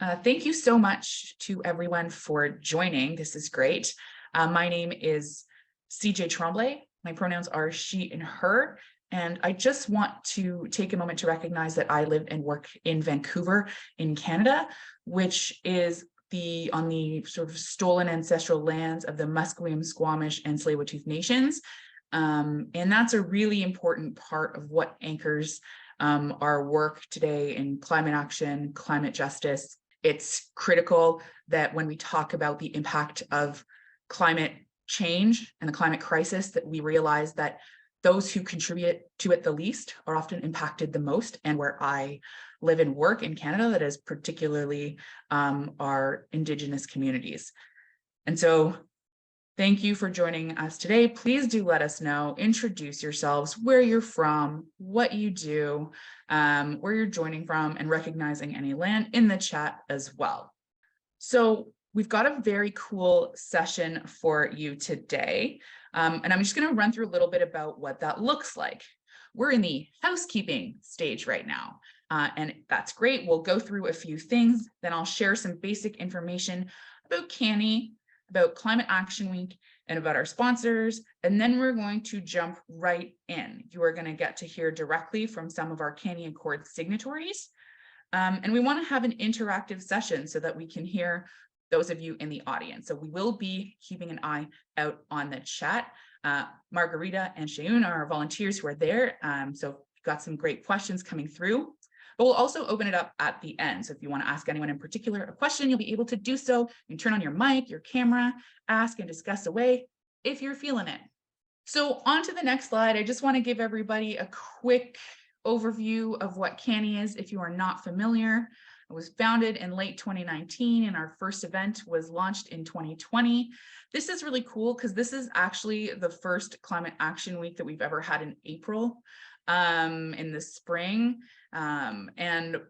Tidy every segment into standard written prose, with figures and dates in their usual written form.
Thank you so much to everyone for joining. This is great. My name is CJ Tremblay. My pronouns are she and her. And I just want to take a moment to recognize that I live and work in Vancouver in Canada, which is on the sort of stolen ancestral lands of the Musqueam, Squamish, and Tsleil-Waututh nations. And that's a really important part of what anchors our work today in climate action, climate justice. It's critical that when we talk about the impact of climate change and the climate crisis, that we realize that those who contribute to it the least are often impacted the most. And where I live and work in Canada, that is particularly our Indigenous communities. And so thank you for joining us today. Please do let us know, introduce yourselves, where you're from, what you do, where you're joining from, and recognizing any land in the chat as well. So we've got a very cool session for you today. And I'm just going to run through a little bit about what that looks like. We're in the housekeeping stage right now, and that's great. We'll go through a few things, then I'll share some basic information about CANIE, about Climate Action Week, and about our sponsors, and then we're going to jump right in. You are going to get to hear directly from some of our CANIE Accord signatories, and we want to have an interactive session so that we can hear those of you in the audience. So we will be keeping an eye out on the chat. Margarita and Shaun are our volunteers who are there, so we've got some great questions coming through. But we'll also open it up at the end. So if you want to ask anyone in particular a question, you'll be able to do so. You can turn on your mic, your camera, ask and discuss away if you're feeling it. So on to the next slide. I just want to give everybody a quick overview of what CANIE is if you are not familiar. It was founded in late 2019 and our first event was launched in 2020. This is really cool because this is actually the first Climate Action Week that we've ever had in April in the spring. And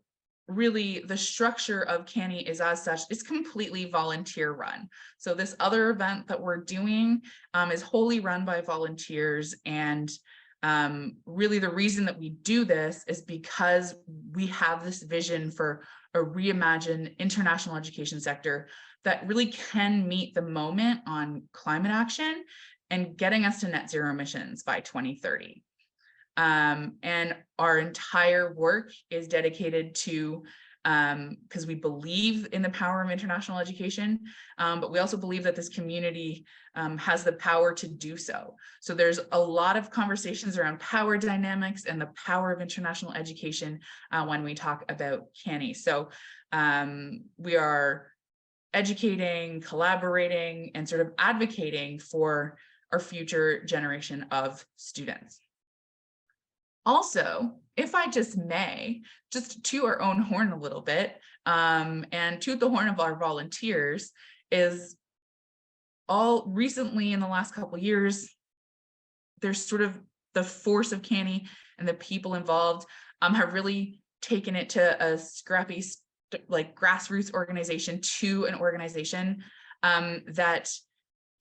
really the structure of CANIE is as such, it's completely volunteer run. So this other event that we're doing is wholly run by volunteers. And really the reason that we do this is because we have this vision for a reimagined international education sector that really can meet the moment on climate action and getting us to net zero emissions by 2030. And our entire work is dedicated to, because we believe in the power of international education, but we also believe that this community has the power to do so. So there's a lot of conversations around power dynamics and the power of international education when we talk about CANIE. So we are educating, collaborating, and sort of advocating for our future generation of students. Also, if I just may, just toot our own horn a little bit and toot the horn of our volunteers, is all recently in the last couple of years, there's sort of the force of CANIE and the people involved have really taken it to a scrappy, like grassroots organization to an organization that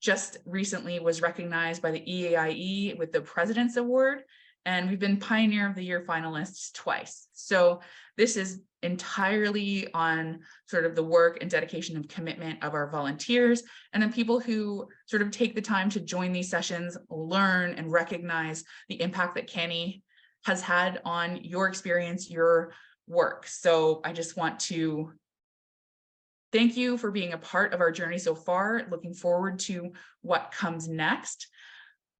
just recently was recognized by the EAIE with the President's Award. And we've been Pioneer of the Year finalists twice. So this is entirely on sort of the work and dedication and commitment of our volunteers and the people who sort of take the time to join these sessions, learn and recognize the impact that CANIE has had on your experience, your work. So I just want to thank you for being a part of our journey so far. Looking forward to what comes next.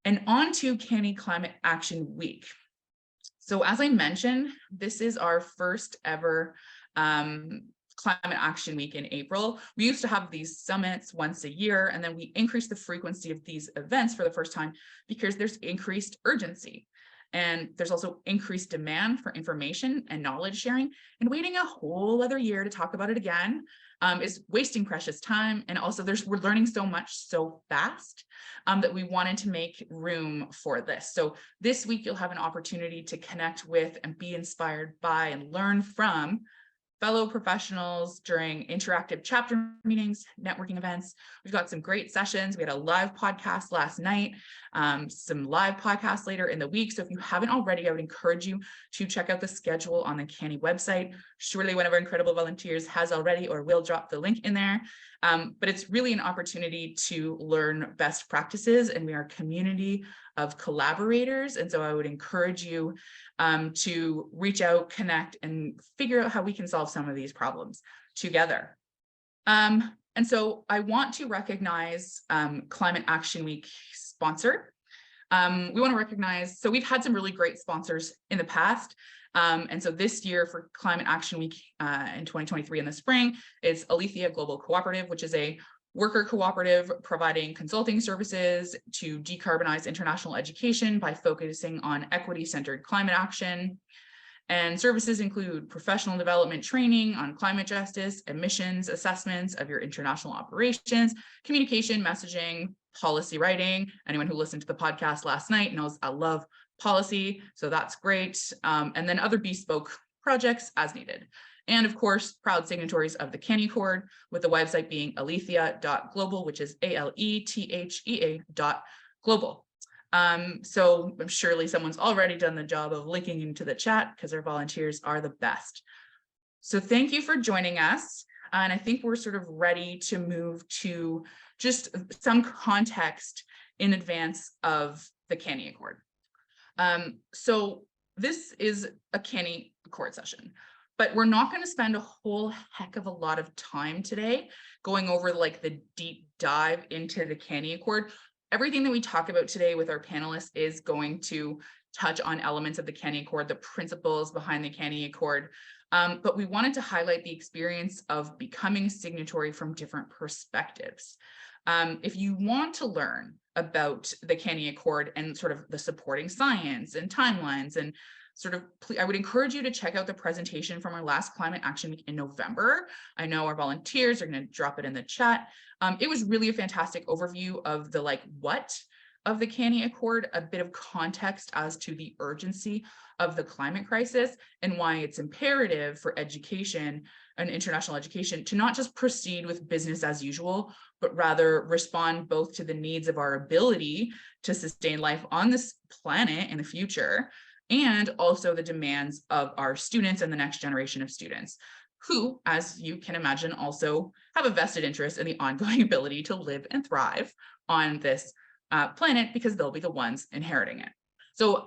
And on to CANIE Climate Action Week. So as I mentioned, this is our first ever Climate Action Week in April. We used to have these summits once a year, and then we increased the frequency of these events for the first time because there's increased urgency. And there's also increased demand for information and knowledge sharing, and waiting a whole other year to talk about it again is wasting precious time. And also we're learning so much so fast that we wanted to make room for this. So this week you'll have an opportunity to connect with and be inspired by and learn from fellow professionals during interactive chapter meetings, networking events. We've got some great sessions. We had a live podcast last night, some live podcasts later in the week. So if you haven't already, I would encourage you to check out the schedule on the CANIE website. Surely one of our incredible volunteers has already or will drop the link in there. But it's really an opportunity to learn best practices, and we are a community of collaborators. And so I would encourage you to reach out, connect, and figure out how we can solve some of these problems together. And so I want to recognize Climate Action Week sponsor. We want to recognize, so we've had some really great sponsors in the past. And so this year for Climate Action Week in 2023 in the spring is Alethea Global Cooperative, which is a worker cooperative providing consulting services to decarbonize international education by focusing on equity-centered climate action. And services include professional development training on climate justice, emissions assessments of your international operations, communication, messaging, policy writing. Anyone who listened to the podcast last night knows I love policy, so that's great. And then other bespoke projects as needed. And of course, proud signatories of the CANIE Accord, with the website being alethea.global, which is ALETHEA.global. So surely someone's already done the job of linking into the chat because our volunteers are the best. So thank you for joining us. And I think we're sort of ready to move to just some context in advance of the CANIE Accord. So this is a CANIE Accord session, but we're not going to spend a whole heck of a lot of time today going over like the deep dive into the CANIE Accord. Everything that we talk about today with our panelists is going to touch on elements of the CANIE Accord, the principles behind the CANIE Accord, but we wanted to highlight the experience of becoming a signatory from different perspectives. If you want to learn about the CANIE Accord and sort of the supporting science and timelines and sort of, I would encourage you to check out the presentation from our last Climate Action Week in November. I know our volunteers are going to drop it in the chat. It was really a fantastic overview of the what of the CANIE Accord, a bit of context as to the urgency of the climate crisis and why it's imperative for education and international education to not just proceed with business as usual, but rather respond both to the needs of our ability to sustain life on this planet in the future, and also the demands of our students and the next generation of students, who, as you can imagine, also have a vested interest in the ongoing ability to live and thrive on this planet because they'll be the ones inheriting it. So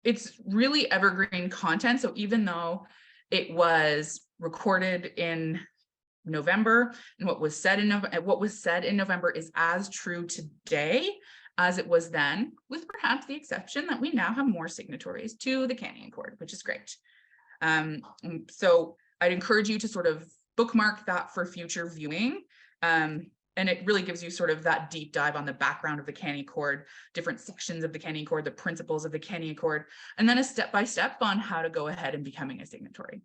it's really evergreen content. So even though it was recorded in November, and what was said in November is as true today as it was then, with perhaps the exception that we now have more signatories to the CANIE Accord, which is great. So I'd encourage you to sort of bookmark that for future viewing. And it really gives you sort of that deep dive on the background of the CANIE Accord, different sections of the CANIE Accord, the principles of the CANIE Accord, and then a step-by-step on how to go ahead and becoming a signatory.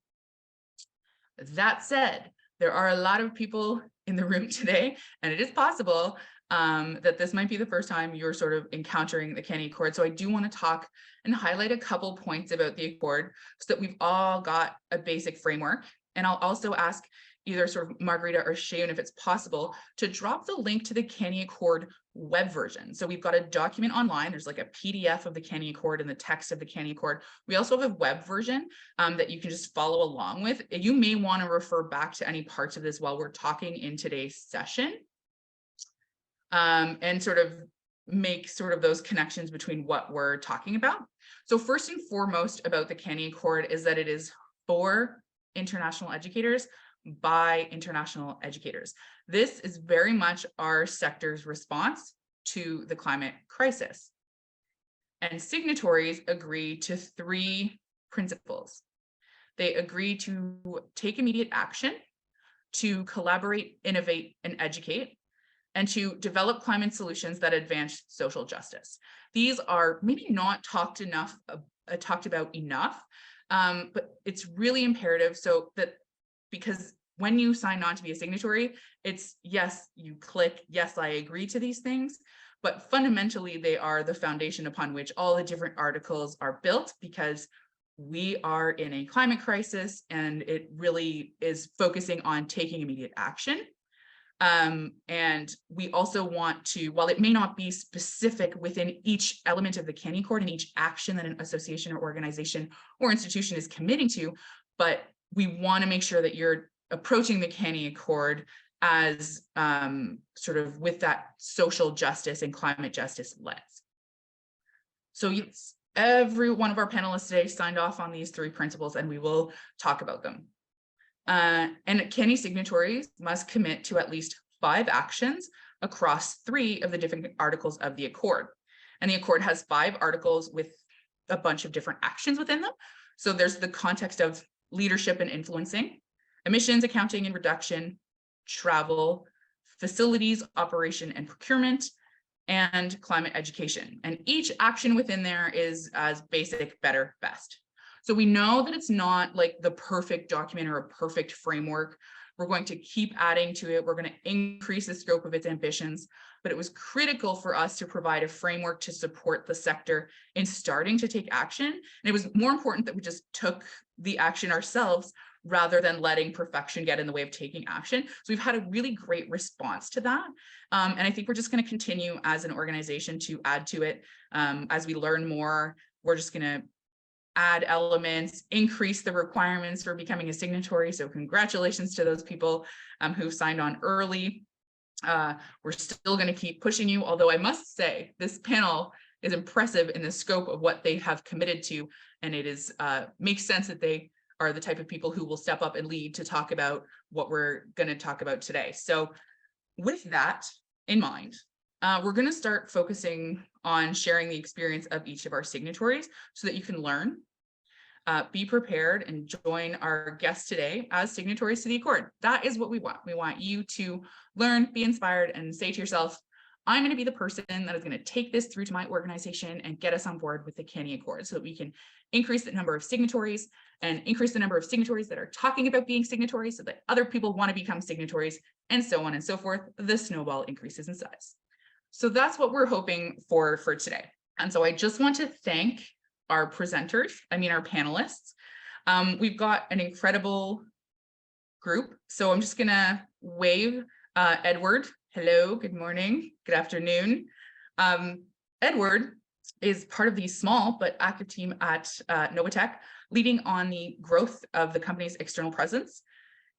That said, there are a lot of people in the room today, and it is possible that this might be the first time you're sort of encountering the CANIE Accord. So I do want to talk and highlight a couple points about the Accord so that we've all got a basic framework. And I'll also ask either sort of Margarita or Shayun, if it's possible, to drop the link to the CANIE Accord web version. So we've got a document online. There's like a PDF of the CANIE Accord and the text of the CANIE Accord. We also have a web version that you can just follow along with. You may want to refer back to any parts of this while we're talking in today's session, and sort of make sort of those connections between what we're talking about. So first and foremost about the CANIE Accord is that it is for international educators by international educators. This is very much our sector's response to the climate crisis. And signatories agree to 3 principles. They agree to take immediate action, to collaborate, innovate, and educate, and to develop climate solutions that advance social justice. These are maybe not talked about enough, but it's really imperative so that, because when you sign on to be a signatory, it's yes, you click, yes, I agree to these things, but fundamentally they are the foundation upon which all the different articles are built, because we are in a climate crisis and it really is focusing on taking immediate action. And we also want to, while it may not be specific within each element of the CANIE Accord and each action that an association or organization or institution is committing to, but we want to make sure that you're approaching the CANIE Accord as sort of with that social justice and climate justice lens. So yes, every one of our panelists today signed off on these 3 principles, and we will talk about them. And CANIE signatories must commit to at least 5 actions across 3 of the different articles of the Accord. And the Accord has 5 articles with a bunch of different actions within them. So there's the context of leadership and influencing, emissions accounting and reduction, travel, facilities, operation and procurement, and climate education. And each action within there is as basic, better, best. So we know that it's not like the perfect document or a perfect framework. We're going to keep adding to it. We're going to increase the scope of its ambitions, but it was critical for us to provide a framework to support the sector in starting to take action. And it was more important that we just took the action ourselves rather than letting perfection get in the way of taking action. So we've had a really great response to that. And I think we're just going to continue as an organization to add to it. As we learn more, we're just going to add elements, increase the requirements for becoming a signatory. So congratulations to those people who signed on early. We're still going to keep pushing you, although I must say this panel is impressive in the scope of what they have committed to, and it is makes sense that they are the type of people who will step up and lead to talk about what we're going to talk about today. So with that in mind, we're going to start focusing on sharing the experience of each of our signatories so that you can learn, be prepared, and join our guests today as signatories to the Accord. That is what we want. We want you to learn, be inspired, and say to yourself, I'm going to be the person that is going to take this through to my organization and get us on board with the CANIE Accord so that we can increase the number of signatories and increase the number of signatories that are talking about being signatories so that other people want to become signatories, and so on and so forth. The snowball increases in size. So that's what we're hoping for today. And so I just want to thank our presenters, our panelists. We've got an incredible group. So I'm just gonna wave Edward. Hello, good morning, good afternoon. Edward is part of the small but active team at Novatech, leading on the growth of the company's external presence.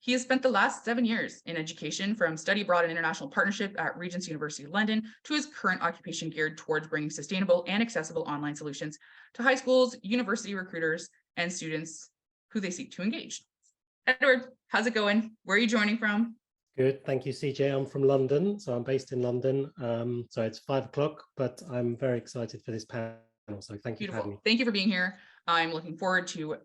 He has spent the last 7 years in education, from study abroad and international partnership at Regent's University London to his current occupation geared towards bringing sustainable and accessible online solutions to high schools, university recruiters, and students who they seek to engage. Edward, how's it going? Where are you joining from? Good, thank you, CJ. I'm from London, so I'm based in London. So it's 5 o'clock, but I'm very excited for this panel, so thank you for having me. Thank you for being here. I'm looking forward to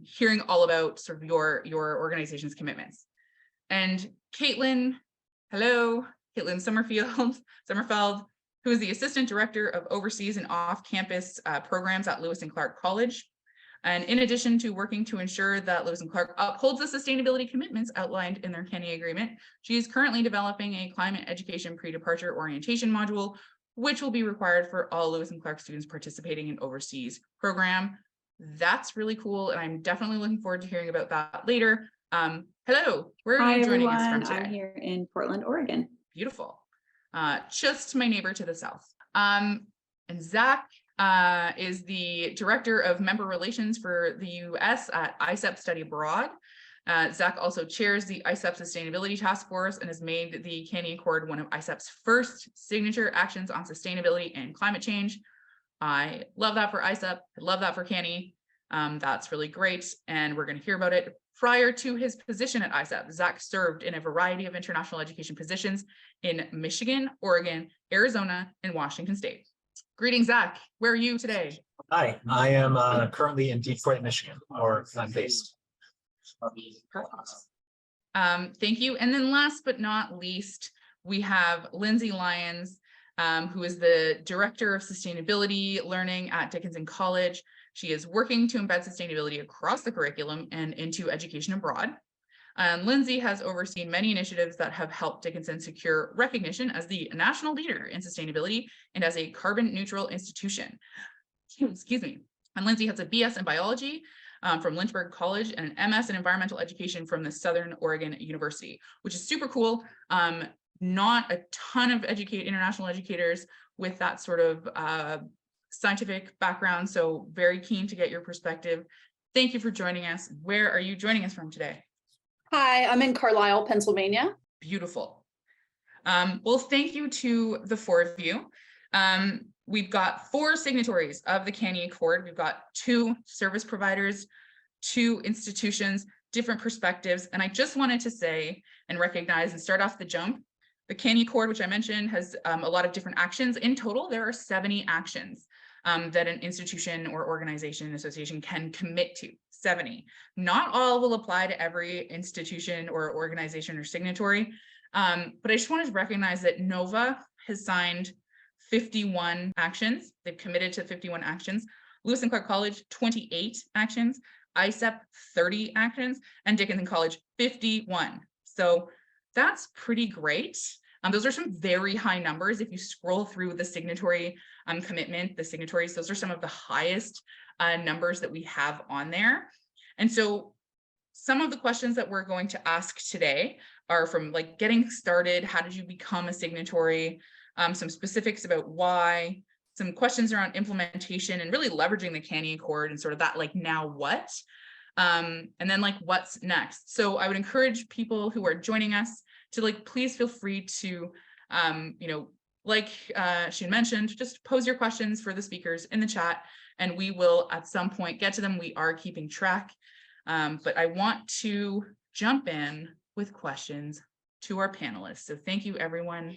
hearing all about sort of your organization's commitments. And Caitlin, hello, Caitlin Sommerfeld, who is the Assistant Director of Overseas and Off-Campus Programs at Lewis and Clark College. And in addition to working to ensure that Lewis and Clark upholds the sustainability commitments outlined in their CANIE agreement, she is currently developing a climate education pre-departure orientation module, which will be required for all Lewis and Clark students participating in overseas program. That's really cool, and I'm definitely looking forward to hearing about that later. Hello, where are you joining us from today? I'm here in Portland, Oregon. Beautiful. Just my neighbor to the south. And Zach is the Director of Member Relations for the US at ICEP Study Abroad. Zach also chairs the ICEP Sustainability Task Force and has made the CANIE Accord one of ICEP's first signature actions on sustainability and climate change. I love that for ICEP. I love that for CANIE. That's really great, and we're going to hear about it. Prior to his position at ICEP, Zach served in a variety of international education positions in Michigan, Oregon, Arizona, and Washington State. Greetings, Zach. Where are you today? Hi, I am currently in Detroit, Michigan, or I'm based. Thank you. And then last but not least, we have Lindsay Lyons, who is the Director of Sustainability Learning at Dickinson College. She is working to embed sustainability across the curriculum and into education abroad. Lindsay has overseen many initiatives that have helped Dickinson secure recognition as the national leader in sustainability and as a carbon neutral institution. Excuse me. And Lindsay has a BS in biology from Lynchburg College and an MS in environmental education from the Southern Oregon University, which is super cool. Not a ton of international educators with that sort of scientific background, so very keen to get your perspective. Thank you for joining us. Where are you joining us from today? Hi, I'm in Carlisle, Pennsylvania. Beautiful. Well, thank you to the four of you. We've got 4 signatories of the CANIE Accord. We've got 2 service providers, 2 institutions, different perspectives. And I just wanted to say and recognize and start off the jump. The CANIE Accord, which I mentioned, has a lot of different actions. In total, there are 70 actions that an institution or organization, association can commit to. 70. Not all will apply to every institution or organization or signatory. But I just wanted to recognize that NOVA has signed 51 actions. They've committed to 51 actions. Lewis and Clark College, 28 actions. ISEP, 30 actions. And Dickinson College, 51. So that's pretty great. Those are some very high numbers. If you scroll through the signatory commitment, the signatories, those are some of the highest numbers that we have on there. And so some of the questions that we're going to ask today are from like getting started, how did you become a signatory, some specifics about why, some questions around implementation and really leveraging the CANIE Accord and sort of that like now what, and then like what's next. So I would encourage people who are joining us to like, please feel free to, like she mentioned, just pose your questions for the speakers in the chat and we will at some point get to them. We are keeping track, but I want to jump in with questions to our panelists. So thank you everyone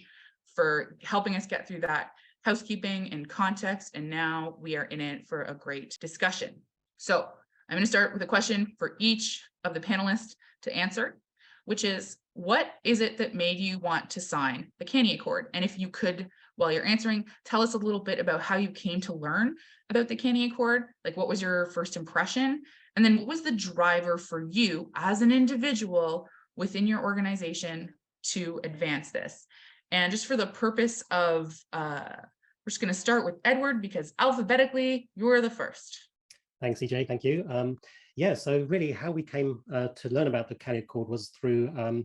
for helping us get through that housekeeping and context. And now we are in it for a great discussion. So I'm going to start with a question for each of the panelists to answer, which is, what is it that made you want to sign the CANIE Accord? And if you could, while you're answering, tell us a little bit about how you came to learn about the CANIE Accord, like what was your first impression? And then what was the driver for you as an individual within your organization to advance this? And just for the purpose of, we're just going to start with Edward because alphabetically, you're the first. Thanks, CJ. Thank you. Yeah, so really how we came to learn about the CANIE Accord was through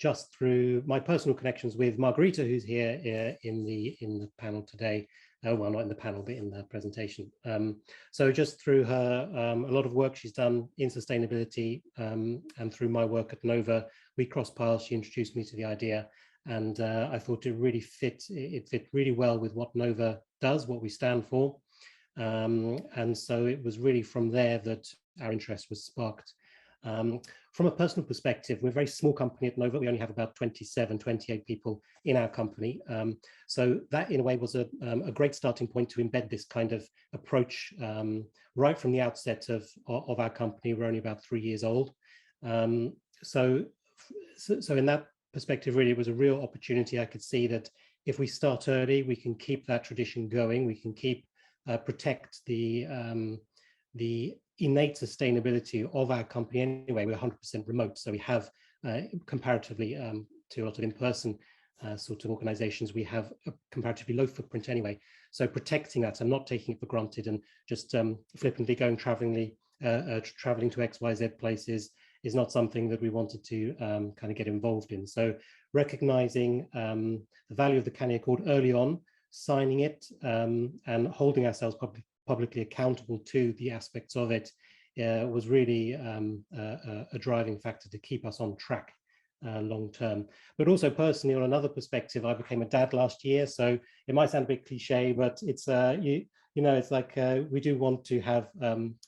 just through my personal connections with Margarita, who's here in the panel today. Well, not in the panel, but in the presentation. So just through her, a lot of work she's done in sustainability and through my work at NOVA, we crossed paths. She introduced me to the idea. And I thought it fit really well with what NOVA does, what we stand for. And so it was really from there that our interest was sparked. From a personal perspective, we're a very small company at NOVA. We only have about 28 people in our company. So that in a way was a great starting point to embed this kind of approach right from the outset of our company. We're only about 3 years old. So in that perspective, really, it was a real opportunity. I could see that if we start early, we can keep that tradition going. We can protect the innate sustainability of our company anyway. We're 100% remote, so we have comparatively to a lot of in-person sort of organizations, we have a comparatively low footprint anyway. So protecting that and not taking it for granted and just flippantly traveling to XYZ places is not something that we wanted to kind of get involved in. So recognizing the value of the CANIE Accord early on, signing it and holding ourselves publicly accountable to the aspects of it was really a driving factor to keep us on track long term. But also personally, on another perspective, I became a dad last year, so it might sound a bit cliche, but it's it's like we do want to have,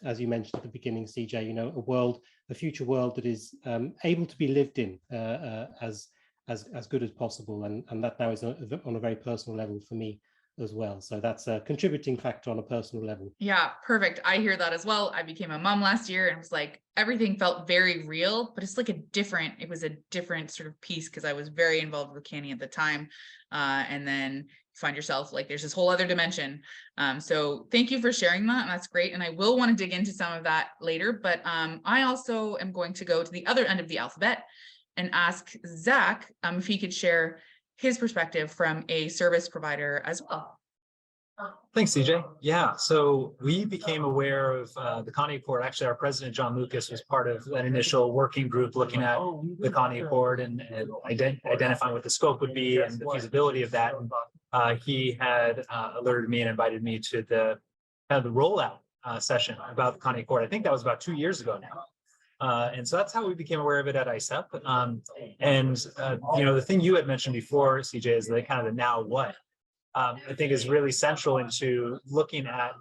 as you mentioned at the beginning, CJ, a future world that is able to be lived in as good as possible, and that now is on a very personal level for me as well. So that's a contributing factor on a personal level. Yeah, perfect. I hear that as well. I became a mom last year and it was like everything felt very real, but it's like it was a different sort of piece because I was very involved with CANIE at the time. And then you find yourself like there's this whole other dimension. So thank you for sharing that. And that's great. And I will want to dig into some of that later. But I also am going to go to the other end of the alphabet and ask Zach if he could share his perspective from a service provider as well. Thanks, CJ. Yeah, so we became aware of the CANIE Accord. Actually, our president, John Lucas, was part of an initial working group looking at the CANIE Accord and identifying what the scope would be and the feasibility of that. And he had alerted me and invited me to the rollout session about the CANIE Accord. I think that was about 2 years ago now. And so that's how we became aware of it at ICEP. The thing you had mentioned before, CJ, is the kind of the now what. I think is really central into looking at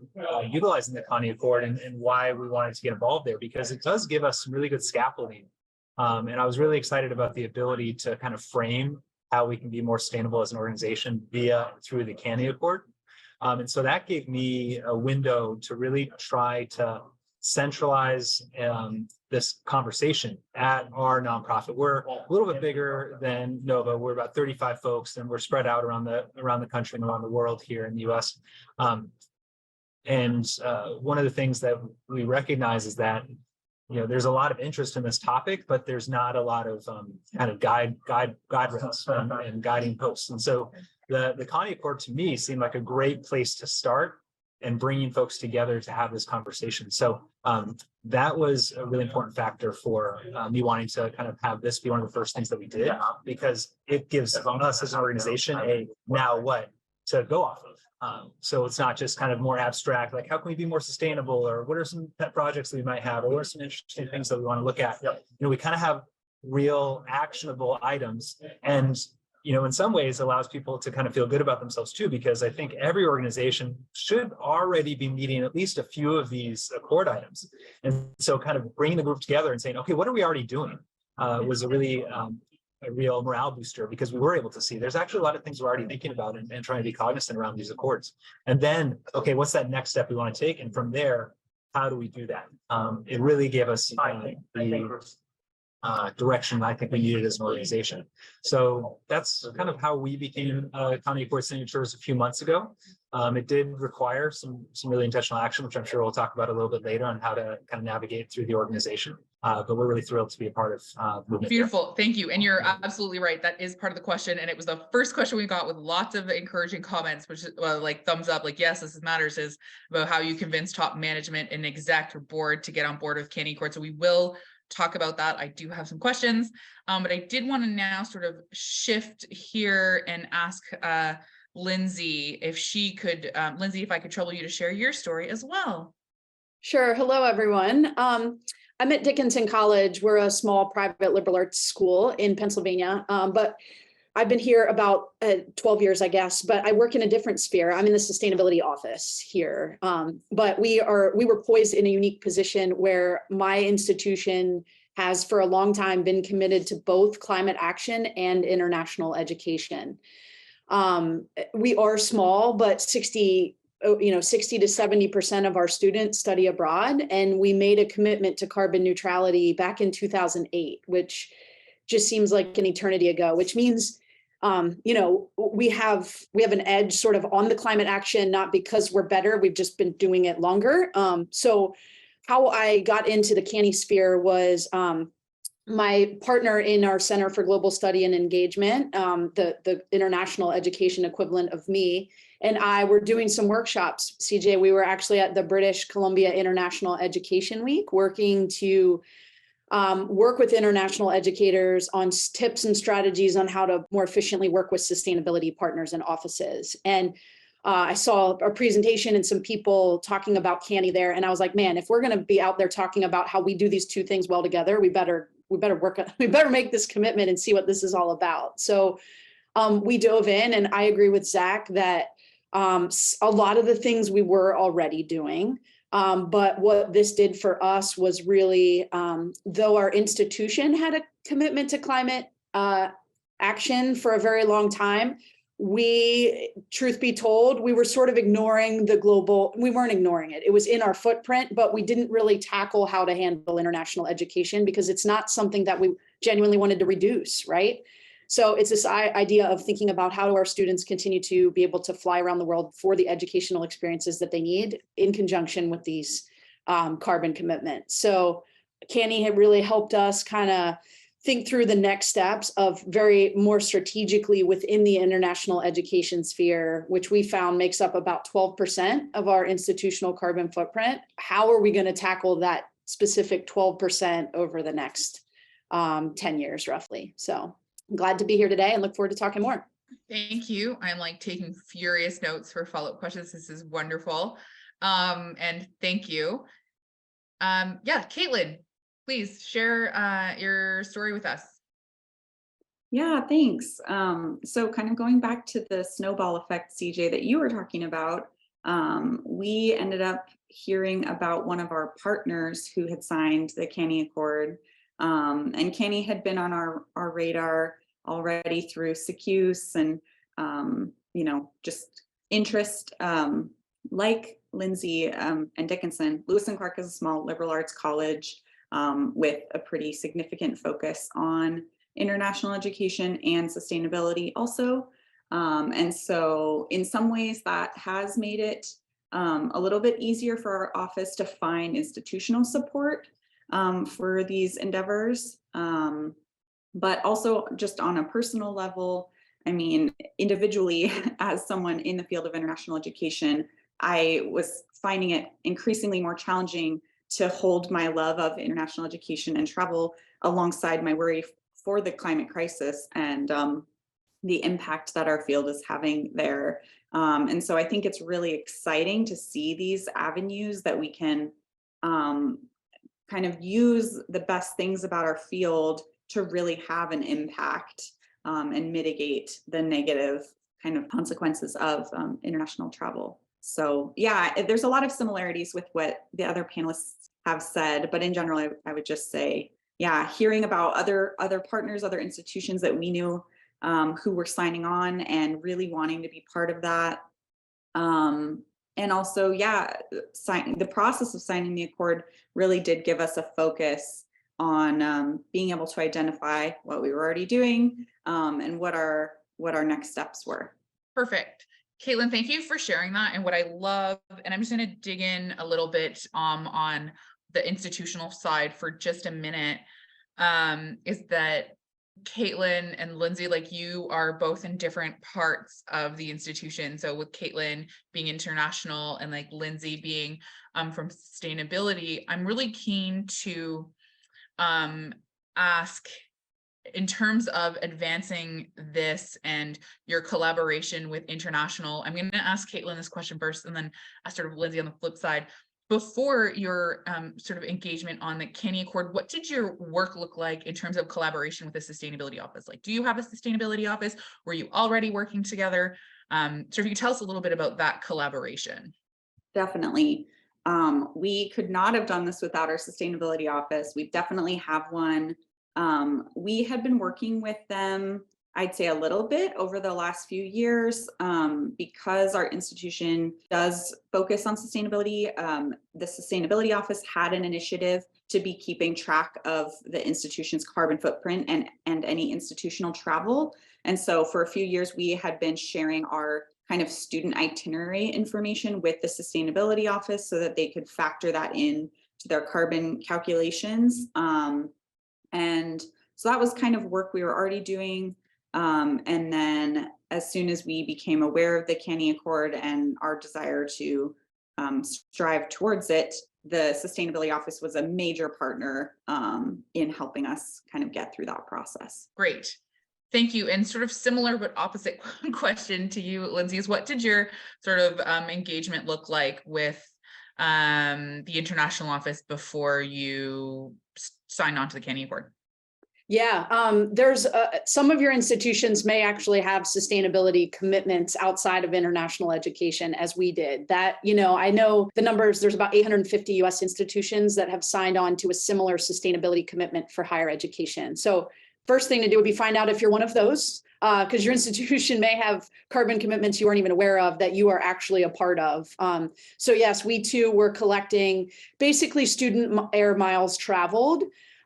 utilizing the CANIE Accord and why we wanted to get involved there, because it does give us some really good scaffolding. And I was really excited about the ability to kind of frame how we can be more sustainable as an organization through the CANIE Accord. And so that gave me a window to really try to centralize this conversation at our nonprofit. We're a little bit bigger than NOVA. We're about 35 folks, and we're spread out around the country and around the world here in the US. One of the things that we recognize is that there's a lot of interest in this topic, but there's not a lot of kind of guide rails and guiding posts. And so the CANIE Accord to me seemed like a great place to start and bringing folks together to have this conversation. So that was a really important factor for me wanting to kind of have this be one of the first things that we did, because it gives us as an organization a now what to go off of. So it's not just kind of more abstract, like how can we be more sustainable, or what are some pet projects that we might have, or what are some interesting things that we want to look at. We kind of have real actionable items, and in some ways allows people to kind of feel good about themselves too, because I think every organization should already be meeting at least a few of these Accord items. And so kind of bringing the group together and saying, okay, what are we already doing was a really a real morale booster, because we were able to see there's actually a lot of things we're already thinking about and trying to be cognizant around these Accords. And then, okay, what's that next step we want to take? And from there, how do we do that? It really gave us the direction I think we needed as an organization. So that's kind of how we became CANIE Accord signatures a few months ago. It did require some really intentional action, which I'm sure we'll talk about a little bit later on how to kind of navigate through the organization. But we're really thrilled to be a part of movement. Beautiful. Thank you. And you're absolutely right. That is part of the question. And it was the first question we got with lots of encouraging comments, which is like thumbs up, like, yes, this matters, is about how you convince top management and exec or board to get on board with CANIE Accord. So we will talk about that. I do have some questions, but I did want to now sort of shift here and ask Lindsay if she could, Lindsay, if I could trouble you to share your story as well. Sure. Hello, everyone. I'm at Dickinson College. We're a small private liberal arts school in Pennsylvania, but I've been here about 12 years, I guess, but I work in a different sphere. I'm in the sustainability office here, but we were poised in a unique position where my institution has for a long time been committed to both climate action and international education. We are small, but 60 to 70% of our students study abroad, and we made a commitment to carbon neutrality back in 2008, which just seems like an eternity ago, which means we have an edge sort of on the climate action, not because we're better, we've just been doing it longer. So how I got into the CANIE sphere was my partner in our Center for Global Study and Engagement, the international education equivalent of me, and I were doing some workshops. CJ, we were actually at the British Columbia International Education Week working to work with international educators on tips and strategies on how to more efficiently work with sustainability partners and offices. And I saw a presentation and some people talking about CANIE there. And I was like, man, if we're going to be out there talking about how we do these two things well together, we better make this commitment and see what this is all about. So we dove in, and I agree with Zach that a lot of the things we were already doing. But what this did for us was really, though our institution had a commitment to climate action for a very long time, truth be told, we were sort of ignoring we weren't ignoring it. It was in our footprint, but we didn't really tackle how to handle international education because it's not something that we genuinely wanted to reduce, right? So it's this idea of thinking about how do our students continue to be able to fly around the world for the educational experiences that they need in conjunction with these carbon commitments. So CANIE had really helped us kind of think through the next steps of very more strategically within the international education sphere, which we found makes up about 12% of our institutional carbon footprint. How are we going to tackle that specific 12% over the next 10 years roughly? So I'm glad to be here today and look forward to talking more. Thank you. I'm like taking furious notes for follow-up questions. This is wonderful. And thank you. Yeah, Caitlin, please share your story with us. Yeah, thanks. So kind of going back to the snowball effect, CJ, that you were talking about, we ended up hearing about one of our partners who had signed the CANIE Accord. And CANIE had been on our radar already through SECUSE and, just interest. Like Lindsay and Dickinson, Lewis and Clark is a small liberal arts college with a pretty significant focus on international education and sustainability also. And so in some ways that has made it a little bit easier for our office to find institutional support for these endeavors. But also just on a personal level, I mean, individually, as someone in the field of international education, I was finding it increasingly more challenging to hold my love of international education and travel alongside my worry for the climate crisis and the impact that our field is having there. And so I think it's really exciting to see these avenues that we can kind of use the best things about our field to really have an impact and mitigate the negative kind of consequences of international travel. So yeah, there's a lot of similarities with what the other panelists have said, but in general, I would just say, yeah, hearing about other partners, other institutions that we knew who were signing on and really wanting to be part of that. And also, yeah, the process of signing the accord really did give us a focus on being able to identify what we were already doing and what our next steps were. Perfect. Caitlin, thank you for sharing that. And what I love, and I'm just going to dig in a little bit on the institutional side for just a minute, is that Caitlin and Lindsay, like you are both in different parts of the institution. So with Caitlin being international and like Lindsay being from sustainability, I'm really keen to ask, in terms of advancing this and your collaboration with international, I'm going to ask Caitlin this question first and then ask sort of Lindsay on the flip side. Before your sort of engagement on the CANIE Accord, what did your work look like in terms of collaboration with the sustainability office? Like, do you have a sustainability office? Were you already working together? So if you could tell us a little bit about that collaboration. Definitely. We could not have done this without our sustainability office. We definitely have one. We had been working with them, I'd say a little bit over the last few years because our institution does focus on sustainability. The sustainability office had an initiative to be keeping track of the institution's carbon footprint and any institutional travel. And so for a few years, we had been sharing our kind of student itinerary information with the sustainability office so that they could factor that in to their carbon calculations. And so that was kind of work we were already doing. And then as soon as we became aware of the CANIE Accord and our desire to strive towards it, the sustainability office was a major partner in helping us kind of get through that process. Great. Thank you. And sort of similar but opposite question to you, Lindsay, is what did your sort of engagement look like with the international office before you signed on to the CANIE Accord? Yeah, there's some of your institutions may actually have sustainability commitments outside of international education, as we did. That, I know the numbers, there's about 850 US institutions that have signed on to a similar sustainability commitment for higher education. So first thing to do would be find out if you're one of those, because your institution may have carbon commitments you weren't even aware of that you are actually a part of. So yes, we too were collecting basically student air miles traveled.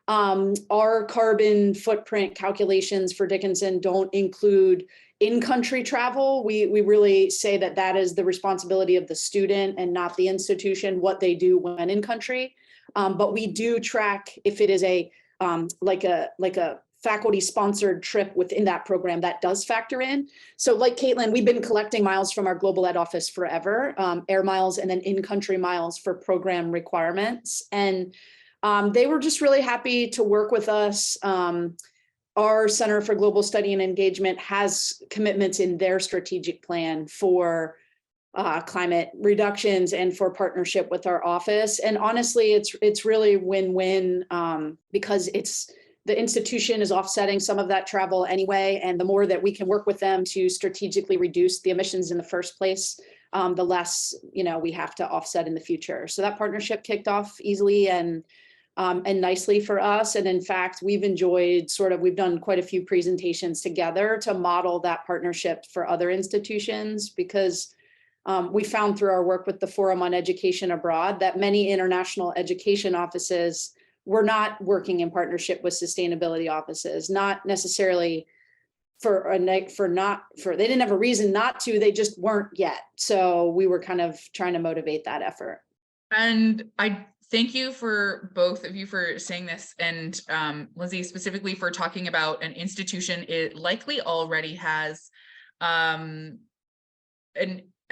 Our carbon footprint calculations for Dickinson don't include in-country travel. We really say that is the responsibility of the student and not the institution, what they do when in country. But we do track if it is a like a faculty sponsored trip within that program that does factor in. So like Caitlin, we've been collecting miles from our global ed office forever, air miles and then in-country miles for program requirements. And they were just really happy to work with us. Our Center for Global Study and Engagement has commitments in their strategic plan for climate reductions and for partnership with our office. And honestly, it's really win-win because the institution is offsetting some of that travel anyway. And the more that we can work with them to strategically reduce the emissions in the first place, the less, we have to offset in the future. So that partnership kicked off easily and nicely for us. And in fact, we've done quite a few presentations together to model that partnership for other institutions, because we found through our work with the Forum on Education Abroad that many international education offices were not working in partnership with sustainability offices, not necessarily they didn't have a reason not to, they just weren't yet. So we were kind of trying to motivate that effort. And I thank you for both of you for saying this, and Lindsay specifically for talking about an institution. It likely already has a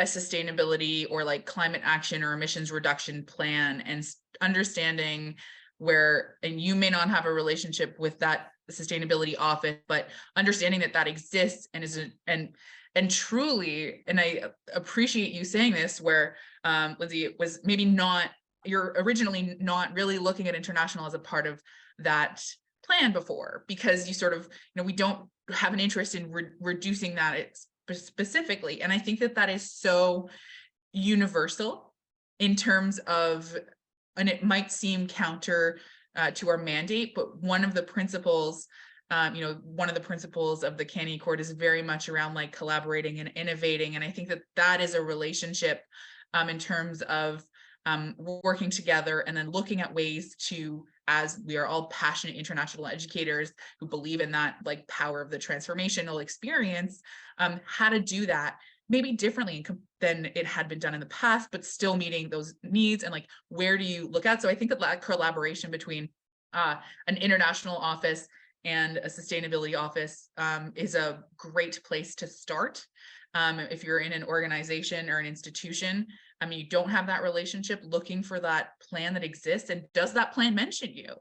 sustainability or like climate action or emissions reduction plan, and understanding where, and you may not have a relationship with that sustainability office, but understanding that exists and and truly, and I appreciate you saying this, where Lindsay, it was maybe not, you're originally not really looking at international as a part of that plan before, because you sort of, we don't have an interest in reducing that specifically. And I think that is so universal in terms of, and it might seem counter to our mandate, but one of the principles, one of the principles of the CANIE Accord is very much around like collaborating and innovating. And I think that is a relationship in terms of working together and then looking at ways to, as we are all passionate international educators who believe in that like power of the transformational experience, how to do that maybe differently than it had been done in the past, but still meeting those needs, and like, where do you look at? So I think that collaboration between an international office and a sustainability office is a great place to start. If you're in an organization or an institution, you don't have that relationship, looking for that plan that exists, and does that plan mention you?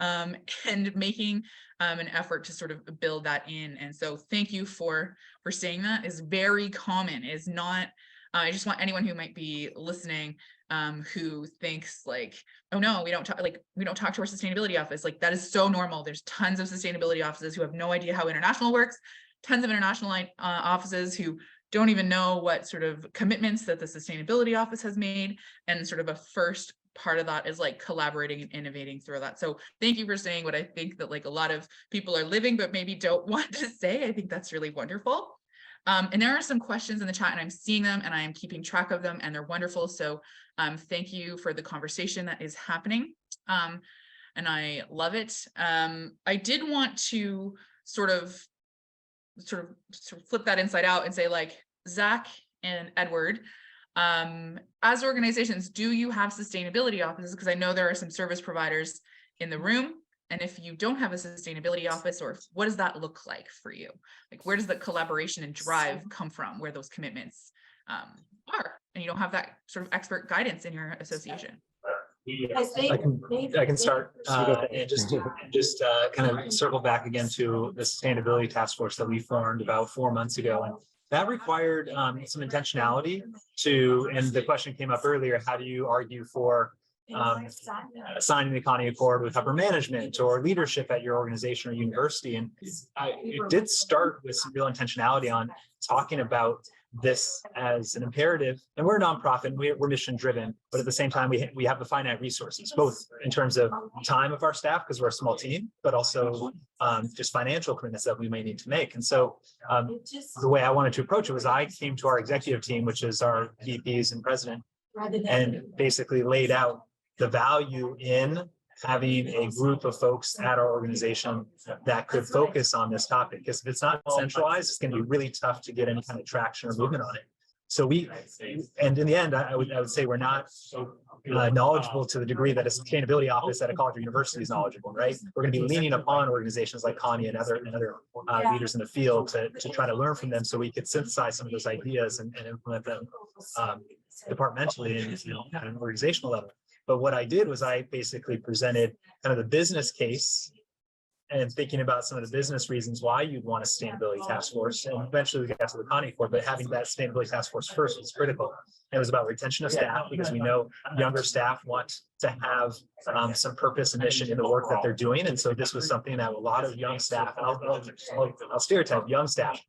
And making an effort to sort of build that in. And so thank you for saying that. Is very common, is not, I just want anyone who might be listening who thinks like, oh no, we don't talk to our sustainability office. Like, that is so normal. There's tons of sustainability offices who have no idea how international works, tons of international offices who don't even know what sort of commitments that the sustainability office has made. And sort of a first part of that is like collaborating and innovating through that. So thank you for saying what I think that like a lot of people are living, but maybe don't want to say. I think that's really wonderful. And there are some questions in the chat, and I'm seeing them and I am keeping track of them, and they're wonderful. So thank you for the conversation that is happening. And I love it. I did want to sort of flip that inside out and say, like, Zach and Edward, as organizations, do you have sustainability offices? Because I know there are some service providers in the room. And if you don't have a sustainability office, or what does that look like for you? Like, where does the collaboration and drive come from, where those commitments are, and you don't have that sort of expert guidance in your association? I can start and just kind of circle back again to the sustainability task force that we formed about 4 months ago, and that required some intentionality and the question came up earlier: how do you argue for signing the CANIE Accord with upper management or leadership at your organization or university? And it did start with some real intentionality on talking about this as an imperative. And we're a nonprofit, we're mission driven, but at the same time, we have the finite resources, both in terms of time of our staff, because we're a small team, but also just financial commitments that we may need to make. And so the way I wanted to approach it was, I came to our executive team, which is our VPs and president, and basically laid out the value in having a group of folks at our organization that could focus on this topic. Because if it's not centralized, it's going to be really tough to get any kind of traction or movement on it. So and in the end, I would say we're not knowledgeable to the degree that a sustainability office at a college or university is knowledgeable, right? We're going to be leaning upon organizations like CANIE and other leaders in the field to try to learn from them, so we could synthesize some of those ideas and implement them departmentally and at an organizational level. But what I did was I basically presented kind of the business case and thinking about some of the business reasons why you'd want a sustainability task force. And eventually we got to the CANIE Accord, but having that sustainability task force first was critical. It was about retention of staff, because we know younger staff want to have some purpose and mission in the work that they're doing. And so this was something that a lot of young staff, and I'll stereotype young staff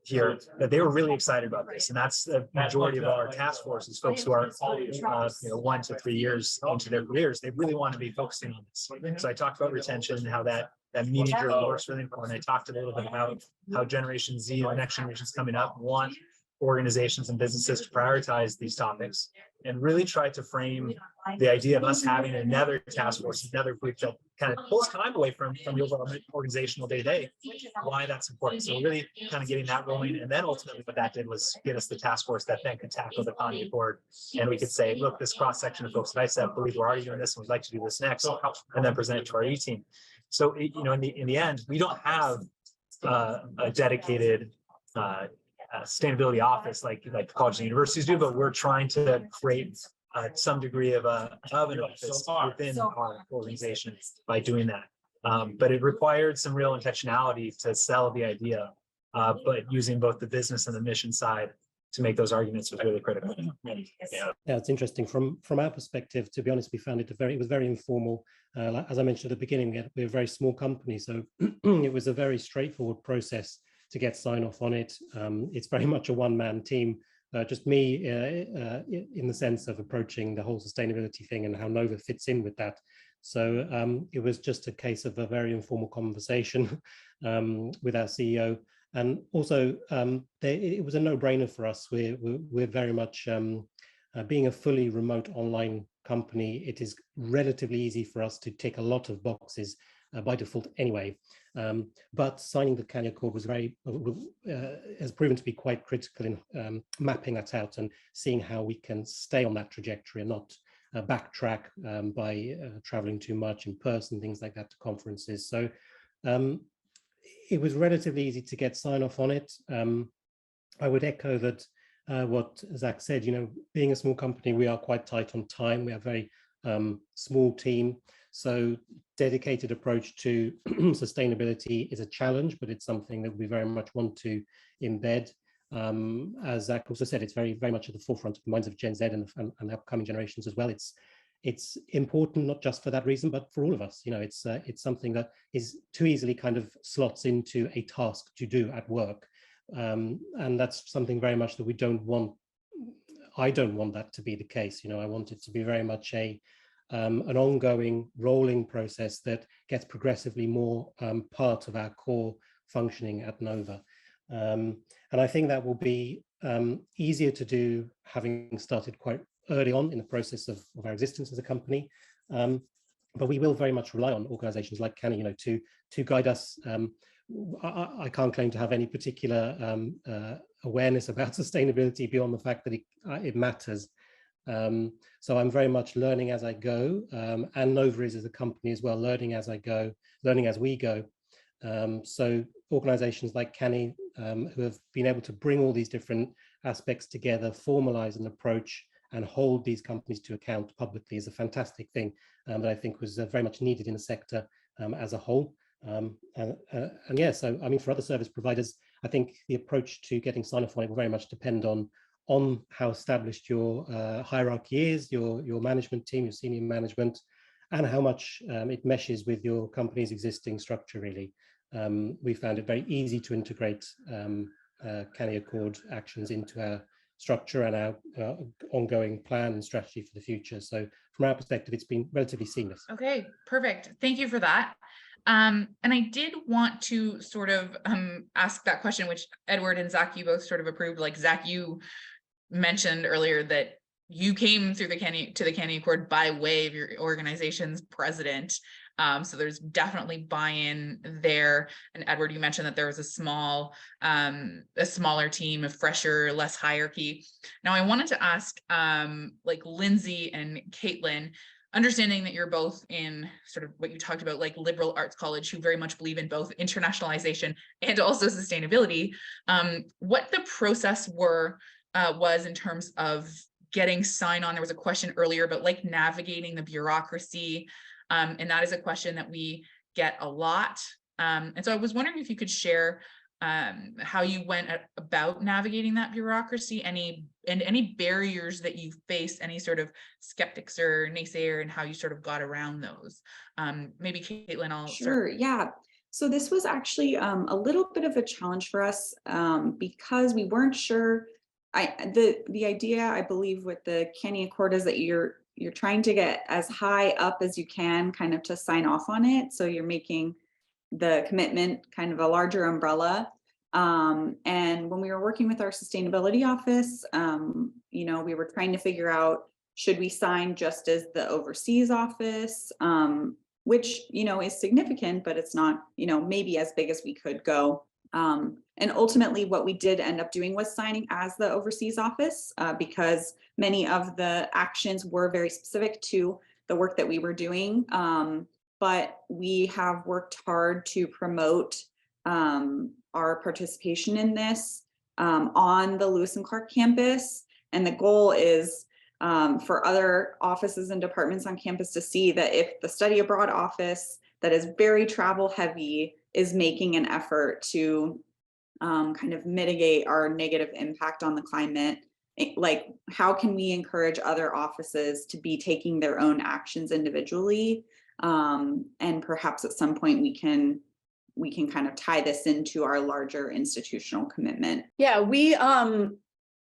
here, that they were really excited about this. And that's the majority of our task force is folks who are 1 to 3 years into their careers. They really want to be focusing on this. So I talked about retention and how that meter works really important. I talked a little bit about how Generation Z, the next generations coming up, want organizations and businesses to prioritize these topics, and really try to frame the idea of us having another task force, another group that kind of pulls time away from the overall organizational day-to-day, why that's important. So really kind of getting that rolling. And then ultimately what that did was get us the task force that then could tackle the CANIE Accord. And we could say, look, this cross-section of folks that I said, believe we're already doing this and we'd like to do this next, and then present it to our E-team. So, in the end, we don't have a dedicated sustainability office like colleges and universities do, but we're trying to create some degree of an office within our organization by doing that. But it required some real intentionality to sell the idea, but using both the business and the mission side to make those arguments was really critical. Yeah, it's interesting from our perspective. To be honest, we found it was very informal. As I mentioned at the beginning, we're a very small company, so it was a very straightforward process to get sign off on it. It's very much a one-man team, just me in the sense of approaching the whole sustainability thing and how Nova fits in with that. So it was just a case of a very informal conversation with our CEO. And also, it was a no-brainer for us. We're very much, being a fully remote online company, it is relatively easy for us to tick a lot of boxes by default anyway. But signing the CANIE Accord was has proven to be quite critical in mapping that out and seeing how we can stay on that trajectory and not backtrack by traveling too much in person, things like that, to conferences. So it was relatively easy to get sign off on it. I would echo that what Zach said, being a small company, we are quite tight on time. We have a very small team. So dedicated approach to sustainability is a challenge, but it's something that we very much want to embed. As Zach also said, it's very, very much at the forefront of the minds of Gen Z and the upcoming generations as well. It's important not just for that reason, but for all of us. It's something that is too easily kind of slots into a task to do at work. And that's something very much that we don't want. I don't want that to be the case. I want it to be very much an ongoing rolling process that gets progressively more part of our core functioning at Nova. And I think that will be easier to do, having started quite early on in the process of our existence as a company. But we will very much rely on organizations like CANIE, to guide us. I can't claim to have any particular awareness about sustainability beyond the fact that it matters. So I'm very much learning as I go, and Nova is as a company as well, learning as I go, learning as we go. So organizations like CANIE, who have been able to bring all these different aspects together, formalize an approach and hold these companies to account publicly, is a fantastic thing that I think was very much needed in the sector as a whole. And yeah, so I mean, for other service providers, I think the approach to getting sign-off on it will very much depend on how established your hierarchy is, your management team, your senior management, and how much it meshes with your company's existing structure, really. We found it very easy to integrate CANIE Accord actions into our structure and our ongoing plan and strategy for the future. So from our perspective, it's been relatively seamless. Okay, perfect. Thank you for that. And I did want to sort of ask that question, which Edward and Zach, you both sort of approved. Like Zach, you mentioned earlier that you came through the CANIE Accord by way of your organization's president. So there's definitely buy-in there. And Edward, you mentioned that there was a smaller team, of fresher, less hierarchy. Now I wanted to ask like Lindsay and Caitlin, understanding that you're both in sort of what you talked about, like liberal arts college, who very much believe in both internationalization and also sustainability, what the process was in terms of getting sign on. There was a question earlier about like navigating the bureaucracy. And that is a question that we get a lot. And so I was wondering if you could share how you went about navigating that bureaucracy, any barriers that you faced, any sort of skeptics or naysayer, and how you sort of got around those. Maybe Caitlin, I'll Sure, start. yeah. So this was actually a little bit of a challenge for us because we weren't sure. The idea, I believe, with the CANIE Accord is that you're trying to get as high up as you can, kind of to sign off on it. So you're making the commitment kind of a larger umbrella. And when we were working with our sustainability office, we were trying to figure out, should we sign just as the overseas office, which, is significant, but it's not, maybe as big as we could go. And ultimately what we did end up doing was signing as the overseas office because many of the actions were very specific to the work that we were doing. But we have worked hard to promote our participation in this on the Lewis and Clark campus. And the goal is for other offices and departments on campus to see that if the study abroad office that is very travel heavy is making an effort to kind of mitigate our negative impact on the climate, like how can we encourage other offices to be taking their own actions individually? And perhaps at some point we can kind of tie this into our larger institutional commitment. Yeah, we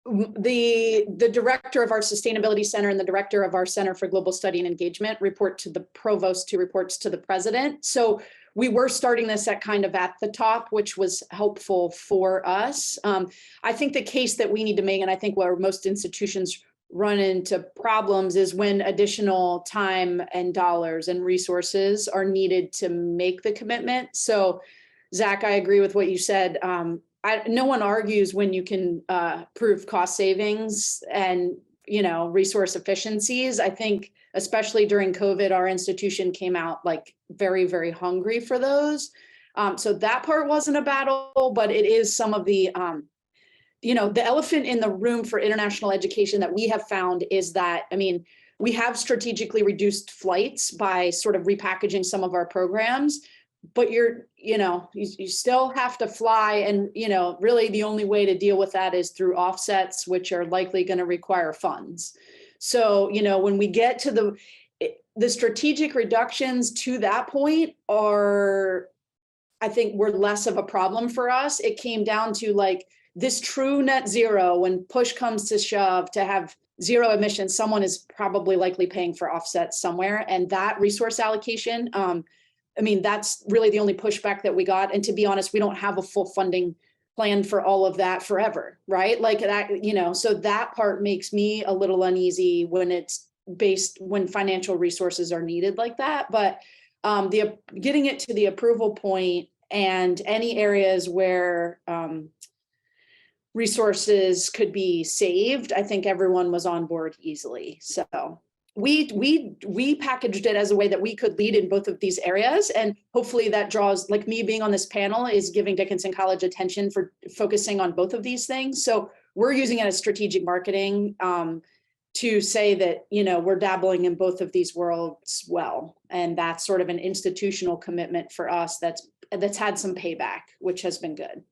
the director of our sustainability center and the director of our Center for Global Study and Engagement report to the provost, who reports to the president. So we were starting this at the top, which was helpful for us. I think the case that we need to make, and I think where most institutions run into problems, is when additional time and dollars and resources are needed to make the commitment. So Zach, I agree with what you said. No one argues when you can prove cost savings and resource efficiencies. I think especially during COVID, our institution came out like very, very hungry for those. So that part wasn't a battle, but it is some of the the elephant in the room for international education that we have found is that, we have strategically reduced flights by sort of repackaging some of our programs, but you still have to fly. And, really the only way to deal with that is through offsets, which are likely going to require funds. So, when we get to the strategic reductions to that point are, I think, were less of a problem for us. It came down to like this true net zero, when push comes to shove, to have zero emissions, someone is probably likely paying for offsets somewhere. And that resource allocation, that's really the only pushback that we got. And to be honest, we don't have a full funding plan for all of that forever, right? Like that, so that part makes me a little uneasy when it's when financial resources are needed like that. But getting it to the approval point and any areas where resources could be saved, I think everyone was on board easily. So we packaged it as a way that we could lead in both of these areas. And hopefully that draws, like me being on this panel is giving Dickinson College attention for focusing on both of these things. So we're using it as strategic marketing to say that, we're dabbling in both of these worlds well. And that's sort of an institutional commitment for us that's had some payback, which has been good.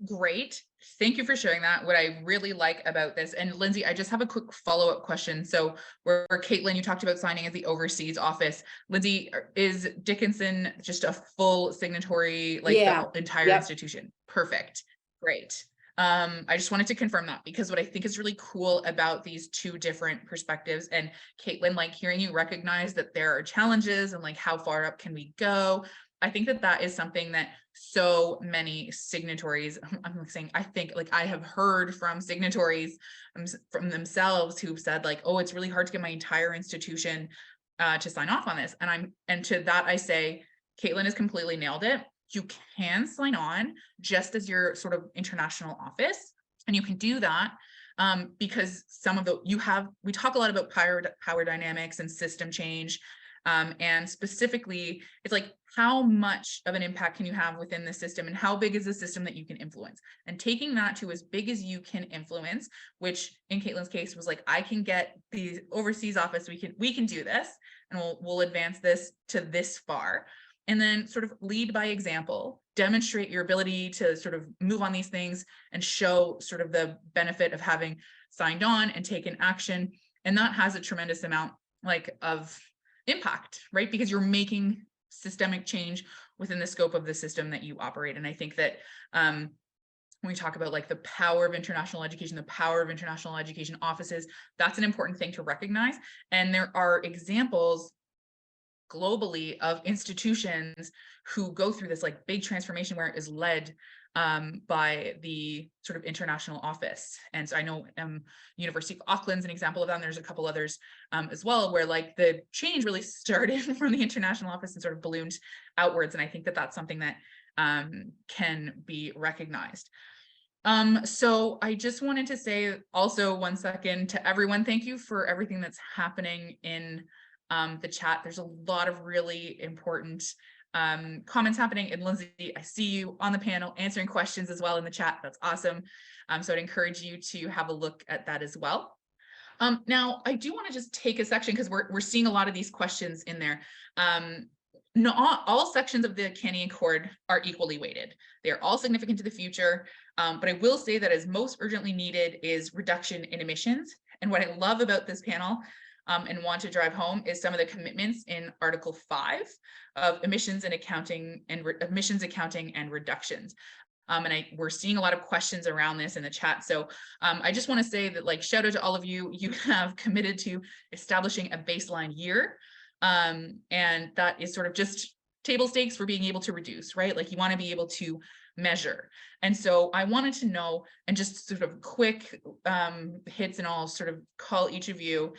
Great. Thank you for sharing that. What I really like about this, and Lindsay, I just have a quick follow-up question. So where Caitlin, you talked about signing at the overseas office. Lindsay, is Dickinson just a full signatory, like the entire institution? Perfect. Great. I just wanted to confirm that, because what I think is really cool about these two different perspectives, and Caitlin, like hearing you recognize that there are challenges and like how far up can we go? I think that is something that so many signatories, I'm saying, I think, like I have heard from signatories from themselves who've said like, oh, it's really hard to get my entire institution to sign off on this. And to that I say, Caitlin has completely nailed it. You can sign on just as your sort of international office, and you can do that because we talk a lot about power dynamics and system change. And specifically, it's like, how much of an impact can you have within the system, and how big is the system that you can influence? And taking that to as big as you can influence, which in Caitlin's case was like, I can get the overseas office, we can do this, and we'll advance this to this far. and then sort of lead by example, demonstrate your ability to sort of move on these things and show sort of the benefit of having signed on and taken action. And that has a tremendous amount of impact, right? Because you're making systemic change within the scope of the system that you operate. And I think that when we talk about the power of international education, the power of international education offices, that's an important thing to recognize. And there are examples globally of institutions who go through this big transformation where it is led by the sort of international office. And so I know University of Auckland's an example of that, and there's a couple others as well, where the change really started from the international office and sort of ballooned outwards. And I think that that's something that can be recognized. So I just wanted to say also 1 second to everyone, thank you for everything that's happening in the chat. There's a lot of really important comments happening. And Lindsay, I see you on the panel answering questions as well in the chat. That's awesome. So I'd encourage you to have a look at that as well. Now, I do want to just take a section because we're seeing a lot of these questions in there. Not all sections of the CANIE Accord are equally weighted. They are all significant to the future, but I will say that as most urgently needed is reduction in emissions. And what I love about this panel and want to drive home is some of the commitments in Article 5 of emissions accounting and reductions. And we're seeing a lot of questions around this in the chat. So I just want to say that shout out to all of you, you have committed to establishing a baseline year. And that is sort of just table stakes for being able to reduce, right? You want to be able to measure. And so I wanted to know, and just sort of quick hits, and I'll sort of call each of you.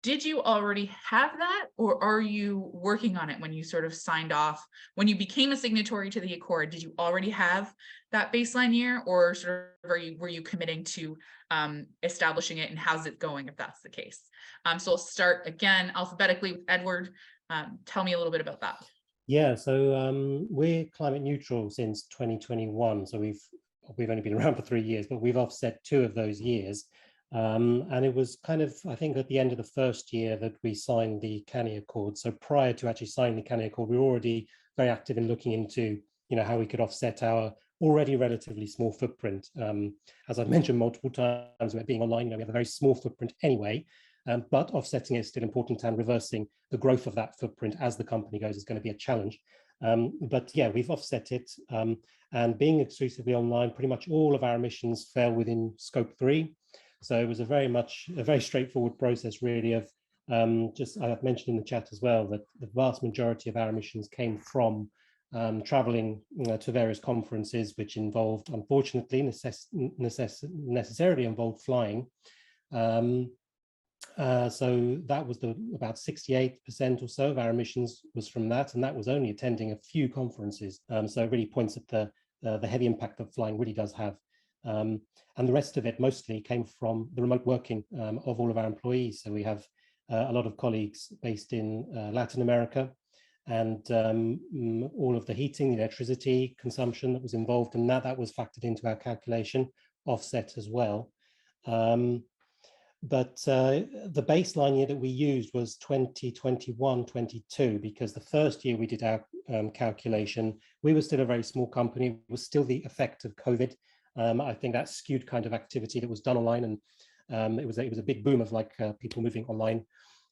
Did you already have that, or are you working on it when you sort of signed off? When you became a signatory to the Accord, did you already have that baseline year, or sort of were you committing to establishing it, and how's it going if that's the case? So I'll start again alphabetically with Edward. Tell me a little bit about that. Yeah, so we're climate neutral since 2021. So we've only been around for 3 years, but we've offset 2 of those years. And it was kind of, I think, at the end of the first year that we signed the CANIE Accord. So prior to actually signing the CANIE Accord, we were already very active in looking into, how we could offset our already relatively small footprint. As I've mentioned multiple times, about being online, we have a very small footprint anyway, but offsetting is still important, and reversing the growth of that footprint as the company goes is going to be a challenge. But yeah, we've offset it, and being exclusively online, pretty much all of our emissions fell within scope 3. So it was a very straightforward process, really, of just, I've mentioned in the chat as well, that the vast majority of our emissions came from traveling to various conferences, which involved, unfortunately, necessarily involved flying. So that was about 68% or so of our emissions was from that, and that was only attending a few conferences. So it really points at the heavy impact that flying really does have. And the rest of it mostly came from the remote working of all of our employees. So we have a lot of colleagues based in Latin America, and all of the heating, the electricity consumption that was involved in that was factored into our calculation, offset as well. But the baseline year that we used was 2021-22, because the first year we did our calculation, we were still a very small company. It was still the effect of COVID. I think that skewed kind of activity that was done online, and it was a big boom of people moving online.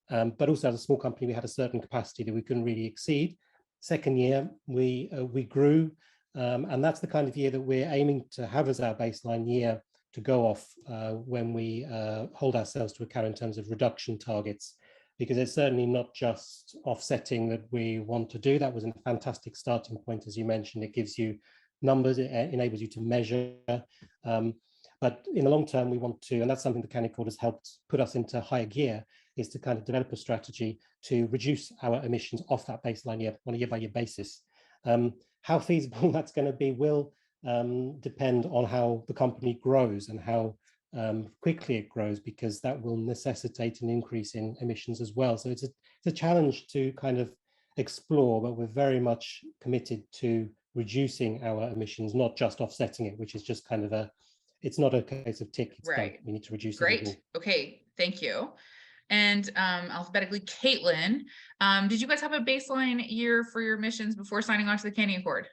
But also, as a small company, we had a certain capacity that we couldn't really exceed. Second year, we grew, and that's the kind of year that we're aiming to have as our baseline year to go off when we hold ourselves to account in terms of reduction targets, because it's certainly not just offsetting that we want to do. That was a fantastic starting point, as you mentioned. It gives you numbers, it enables you to measure. But in the long term, we want to, and that's something the CANIE Accord has helped put us into higher gear, is to kind of develop a strategy to reduce our emissions off that baseline year on a year-by-year basis. How feasible that's going to be will depend on how the company grows and how quickly it grows, because that will necessitate an increase in emissions as well. So it's a challenge to kind of explore, but we're very much committed to reducing our emissions, not just offsetting it, which is just kind of it's not a case of tick, it's right. done. We need to reduce it. Great. Okay, thank you. and alphabetically Caitlin. Did you guys have a baseline year for your missions before signing on to the CANIE Accord?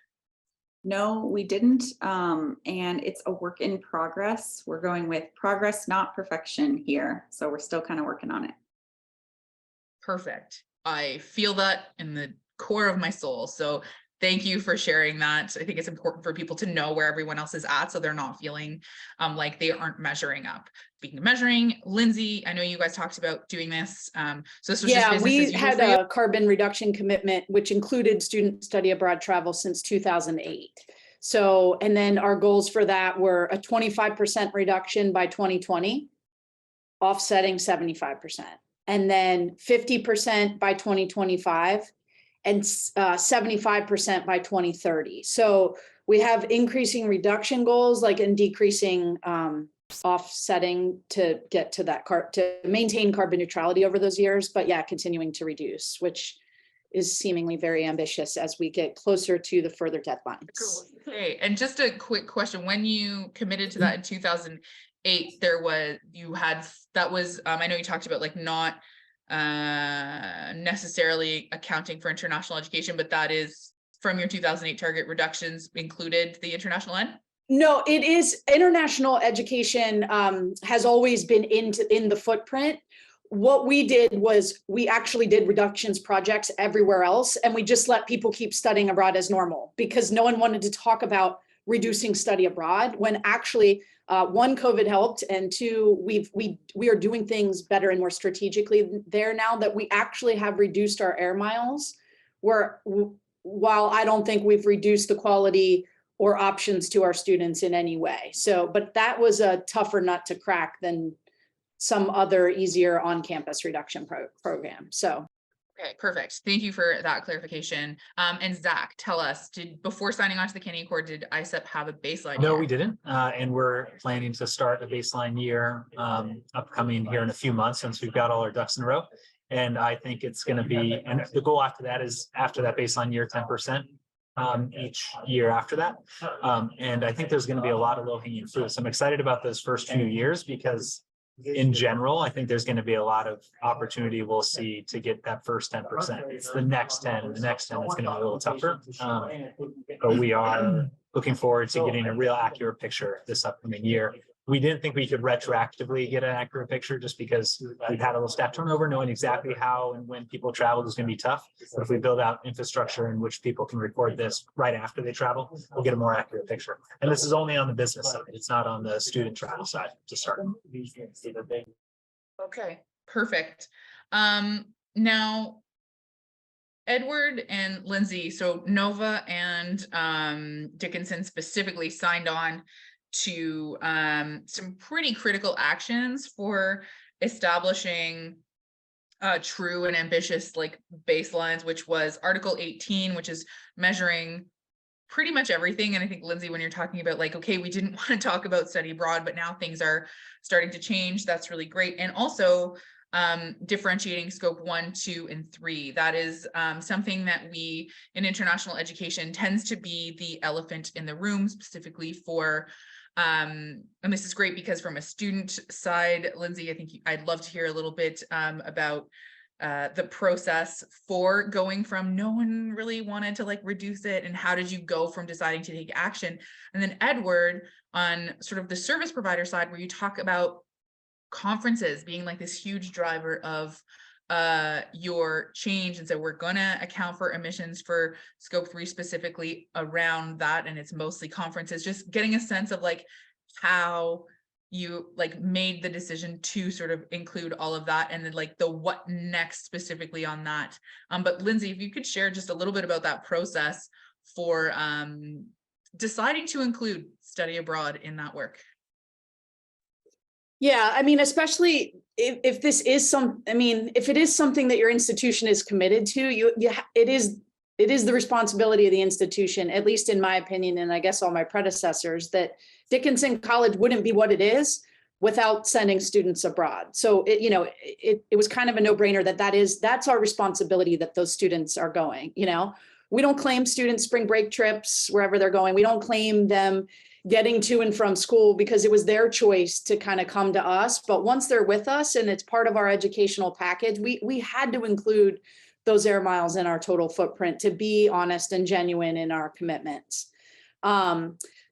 No, we didn't. And it's a work in progress. We're going with progress, not perfection here. So we're still kind of working on it. Perfect. I feel that in the core of my soul. So thank you for sharing that. I think it's important for people to know where everyone else is at, so they're not feeling like they aren't measuring up. Speaking of measuring, Lindsay, I know you guys talked about doing this. So this was just business we as usual had for you? a carbon reduction commitment, which included student study abroad travel since 2008. So, and then our goals for that were a 25% reduction by 2020, offsetting 75%, and then 50% by 2025. And 75% by 2030. So we have increasing reduction goals, like in decreasing offsetting to get to that to maintain carbon neutrality over those years. But yeah, continuing to reduce, which is seemingly very ambitious as we get closer to the further deadlines. Cool. Okay, and just a quick question: when you committed to that in 2008, I know you talked about like not necessarily accounting for international education, but that is from your 2008 target reductions included the international ed? No, it is international education has always been in the footprint. What we did was we actually did reductions projects everywhere else, and we just let people keep studying abroad as normal because no one wanted to talk about reducing study abroad when actually one, COVID helped, and two, we are doing things better and more strategically there now that we actually have reduced our air miles. While I don't think we've reduced the quality or options to our students in any way. So, but that was a tougher nut to crack than some other easier on-campus reduction program. So. Okay, perfect. Thank you for that clarification. And Zach, tell us, before signing on to the CANIE Accord, did ISEP have a baseline No, year? we didn't. And we're planning to start a baseline year upcoming here in a few months once we've got all our ducks in a row. And I think it's going to be, and the goal after that is after that baseline year, 10% each year after that. And I think there's going to be a lot of low hanging fruit. So I'm excited about those first few years because in general, I think there's going to be a lot of opportunity we'll see to get that first 10%. It's the next 10 and the next 10 that's going to be a little tougher. But we are looking forward to getting a real accurate picture this upcoming year. We didn't think we could retroactively get an accurate picture just because we've had a little staff turnover. Knowing exactly how and when people travel is going to be tough. But if we build out infrastructure in which people can record this right after they travel, we'll get a more accurate picture. And this is only on the business side. It's not on the student travel side to start. Okay, perfect. Now, Edward and Lindsay, so Nova and Dickinson specifically signed on to some pretty critical actions for establishing true and ambitious like baselines, which was Article 18, which is measuring pretty much everything. And I think, Lindsay, when you're talking about like, okay, we didn't want to talk about study abroad, but now things are starting to change, that's really great. And also differentiating scope 1, 2, and 3. That is something that we in international education tends to be the elephant in the room, specifically for and this is great because from a student side, Lindsay, I think I'd love to hear a little bit about the process for going from no one really wanted to like reduce it, and how did you go from deciding to take action? And then Edward, on sort of the service provider side, where you talk about conferences being like this huge driver of your change, and so we're gonna account for emissions for scope 3 specifically around that, and it's mostly conferences. Just getting a sense of like how you like made the decision to sort of include all of that, and then like the what next specifically on that. But Lindsay, if you could share just a little bit about that process for deciding to include study abroad in that work. Yeah, I mean, especially if this is if it is something that your institution is committed to, it is the responsibility of the institution, at least in my opinion, and I guess all my predecessors, that Dickinson College wouldn't be what it is without sending students abroad. So it was kind of a no-brainer that's our responsibility, that those students are going, we don't claim students' spring break trips wherever they're going. We don't claim them getting to and from school because it was their choice to kind of come to us. But once they're with us and it's part of our educational package, we had to include those air miles in our total footprint to be honest and genuine in our commitments.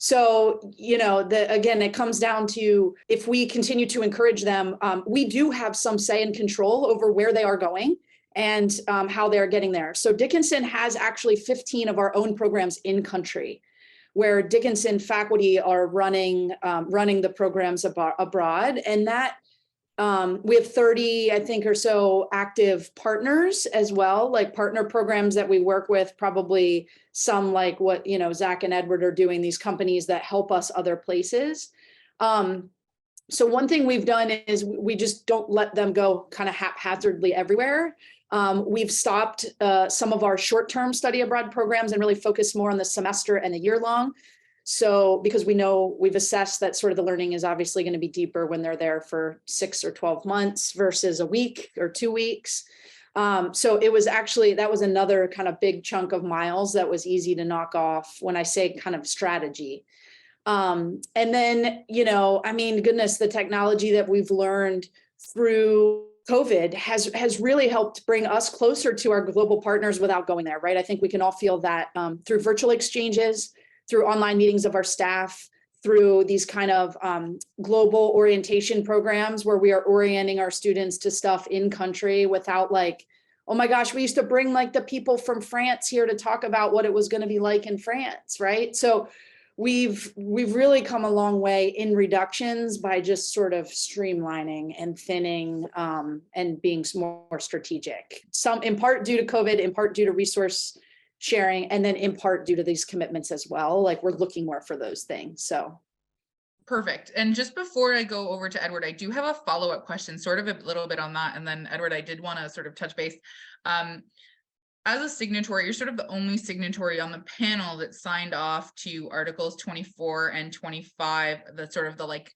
So, again, it comes down to if we continue to encourage them, we do have some say and control over where they are going and how they're getting there. So Dickinson has actually 15 of our own programs in country where Dickinson faculty are running the programs abroad. And that we have 30, I think, or so active partners as well, like partner programs that we work with, probably some like what, Zach and Edward are doing, these companies that help us other places. So one thing we've done is we just don't let them go kind of haphazardly everywhere. We've stopped some of our short-term study abroad programs and really focus more on the semester and the year long. So because we've assessed that sort of the learning is obviously going to be deeper when they're there for 6 or 12 months versus a week or 2 weeks. So that was another kind of big chunk of miles that was easy to knock off when I say kind of strategy. And then, goodness, the technology that we've learned through COVID has really helped bring us closer to our global partners without going there, right? I think we can all feel that through virtual exchanges, through online meetings of our staff, through these kind of global orientation programs where we are orienting our students to stuff in country without like, oh my gosh, we used to bring like the people from France here to talk about what it was going to be like in France, right? So we've really come a long way in reductions by just sort of streamlining and thinning and being more strategic. Some in part due to COVID, in part due to resource sharing, and then in part due to these commitments as well. Like we're looking more for those things. So. Perfect. And just before I go over to Edward, I do have a follow-up question, sort of a little bit on that. And then Edward, I did want to sort of touch base. As a signatory, you're sort of the only signatory on the panel that signed off to Articles 24 and 25, the sort of the like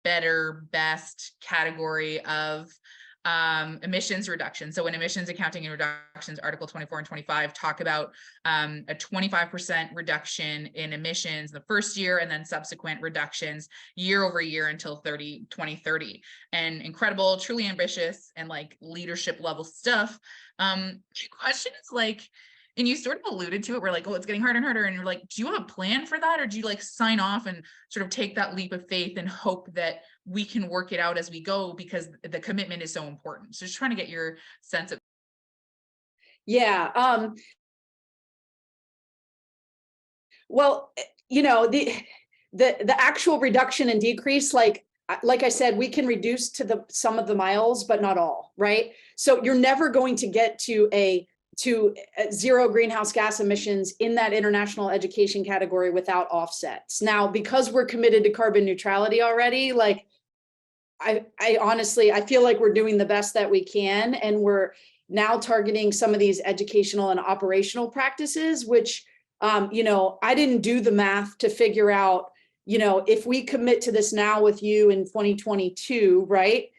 better, best category of emissions reduction. So in emissions accounting and reductions, Article 24 and 25 talk about a 25% reduction in emissions the first year and then subsequent reductions year over year until 2030. And incredible, truly ambitious, and like leadership level stuff. The question is like, and you sort of alluded to it, we're like, oh, it's getting harder and harder. And you're like, do you have a plan for that? Or do you like sign off and sort of take that leap of faith and hope that we can work it out as we go because the commitment is so important? So just trying to get your sense of. Yeah. Well, the actual reduction and decrease, like I said, we can reduce to some of the miles, but not all, right? So you're never going to get to zero greenhouse gas emissions in that international education category without offsets. Now, because we're committed to carbon neutrality already, like I honestly, I feel like we're doing the best that we can. And we're now targeting some of these educational and operational practices, which, I didn't do the math to figure out, if we commit to this now with you in 2022, right?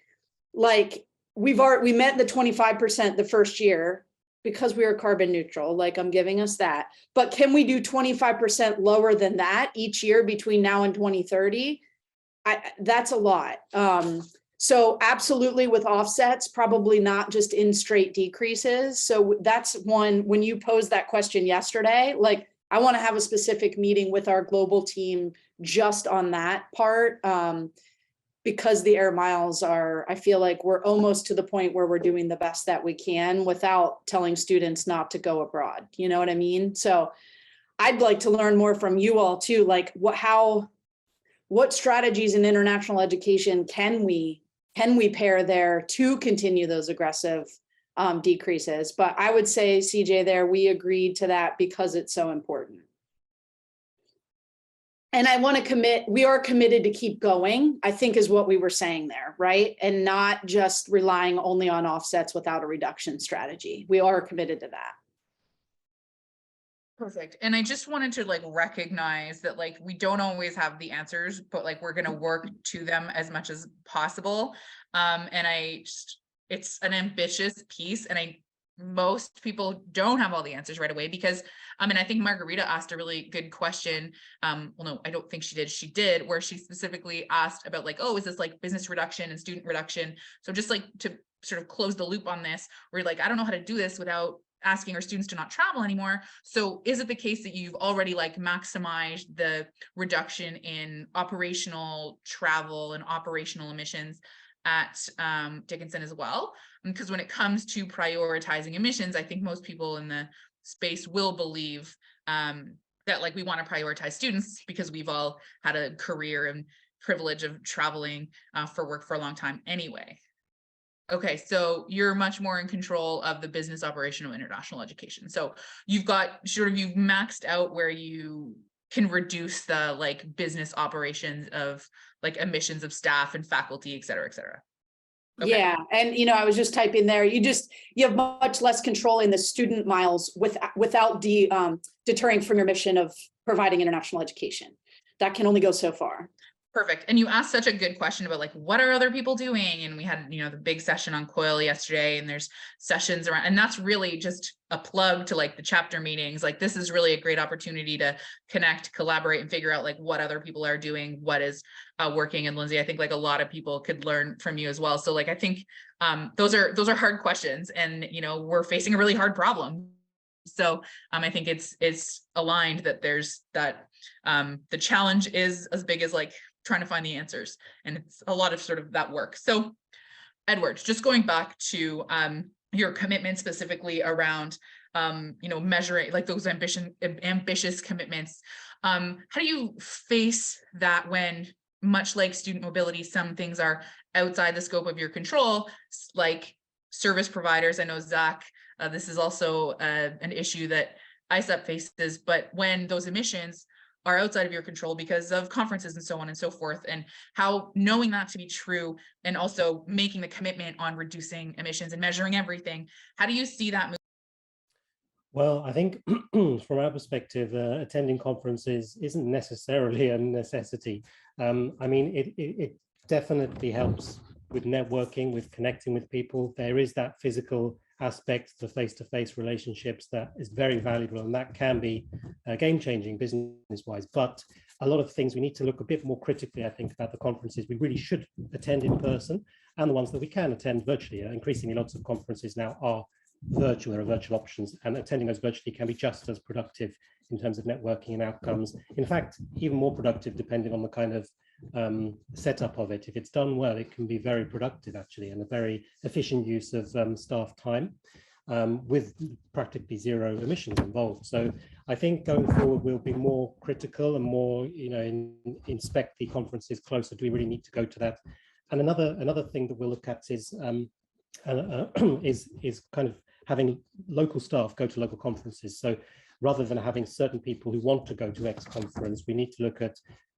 Like we met the 25% the first year because we are carbon neutral, like I'm giving us that. But can we do 25% lower than that each year between now and 2030? That's a lot. So absolutely with offsets, probably not just in straight decreases. So that's one, when you posed that question yesterday, like I want to have a specific meeting with our global team just on that part. Because the air miles I feel like we're almost to the point where we're doing the best that we can without telling students not to go abroad. You know what I mean? So I'd like to learn more from you all too, like what strategies in international education can we pair there to continue those aggressive decreases? But I would say, CJ, there, we agreed to that because it's so important. And I want to commit, we are committed to keep going, I think is what we were saying there, right? And not just relying only on offsets without a reduction strategy. We are committed to that. Perfect. And I just wanted to like recognize that like we don't always have the answers, but like we're going to work to them as much as possible. And it's an ambitious piece, and most people don't have all the answers right away because, and I think Margarita asked a really good question. Well, no, I don't think she did. She did, where she specifically asked about like, oh, is this like business reduction and student reduction? So just like to sort of close the loop on this, where like, I don't know how to do this without asking our students to not travel anymore. So is it the case that you've already like maximized the reduction in operational travel and operational emissions at Dickinson as well? Because when it comes to prioritizing emissions, I think most people in the space will believe that like we want to prioritize students because we've all had a career and privilege of traveling for work for a long time anyway. Okay, so you're much more in control of the business operation of international education. So you've got sort of, you've maxed out where you can reduce the like business operations of like emissions of staff and faculty, et cetera, et cetera. Okay. Yeah, and I was just typing there. You have much less control in the student miles without deterring from your mission of providing international education. That can only go so far. Perfect. And you asked such a good question about like, what are other people doing? And we had, the big session on COIL yesterday, and there's sessions around, and that's really just a plug to like the chapter meetings. Like, this is really a great opportunity to connect, collaborate, and figure out like what other people are doing, what is working. And Lindsay, I think like a lot of people could learn from you as well. So like, I think those are hard questions, and, we're facing a really hard problem. So I think it's aligned that there's that the challenge is as big as like trying to find the answers, and it's a lot of sort of that work. So Edward, just going back to your commitment specifically around measuring like those ambitious commitments, how do you face that when, much like student mobility, some things are outside the scope of your control, like service providers? I know Zach, this is also an issue that ISEP faces, but when those emissions are outside of your control because of conferences and so on and so forth, and how knowing that to be true and also making the commitment on reducing emissions and measuring everything, how do you see that move? Well, I think from our perspective, attending conferences isn't necessarily a necessity. I mean, it definitely helps with networking, with connecting with people. There is that physical aspect, the face-to-face relationships, that is very valuable, and that can be game-changing business-wise. But a lot of things we need to look a bit more critically, I think, about the conferences we really should attend in person, and the ones that we can attend virtually. Increasingly, lots of conferences now are virtual, there are virtual options, and attending those virtually can be just as productive in terms of networking and outcomes. In fact, even more productive depending on the kind of setup of it. If it's done well, it can be very productive actually, and a very efficient use of staff time with practically zero emissions involved. So I think going forward we'll be more critical and more inspect the conferences closer. Do we really need to go to that? And another thing that we'll look at is kind of having local staff go to local conferences. So rather than having certain people who want to go to X conference, we need to look at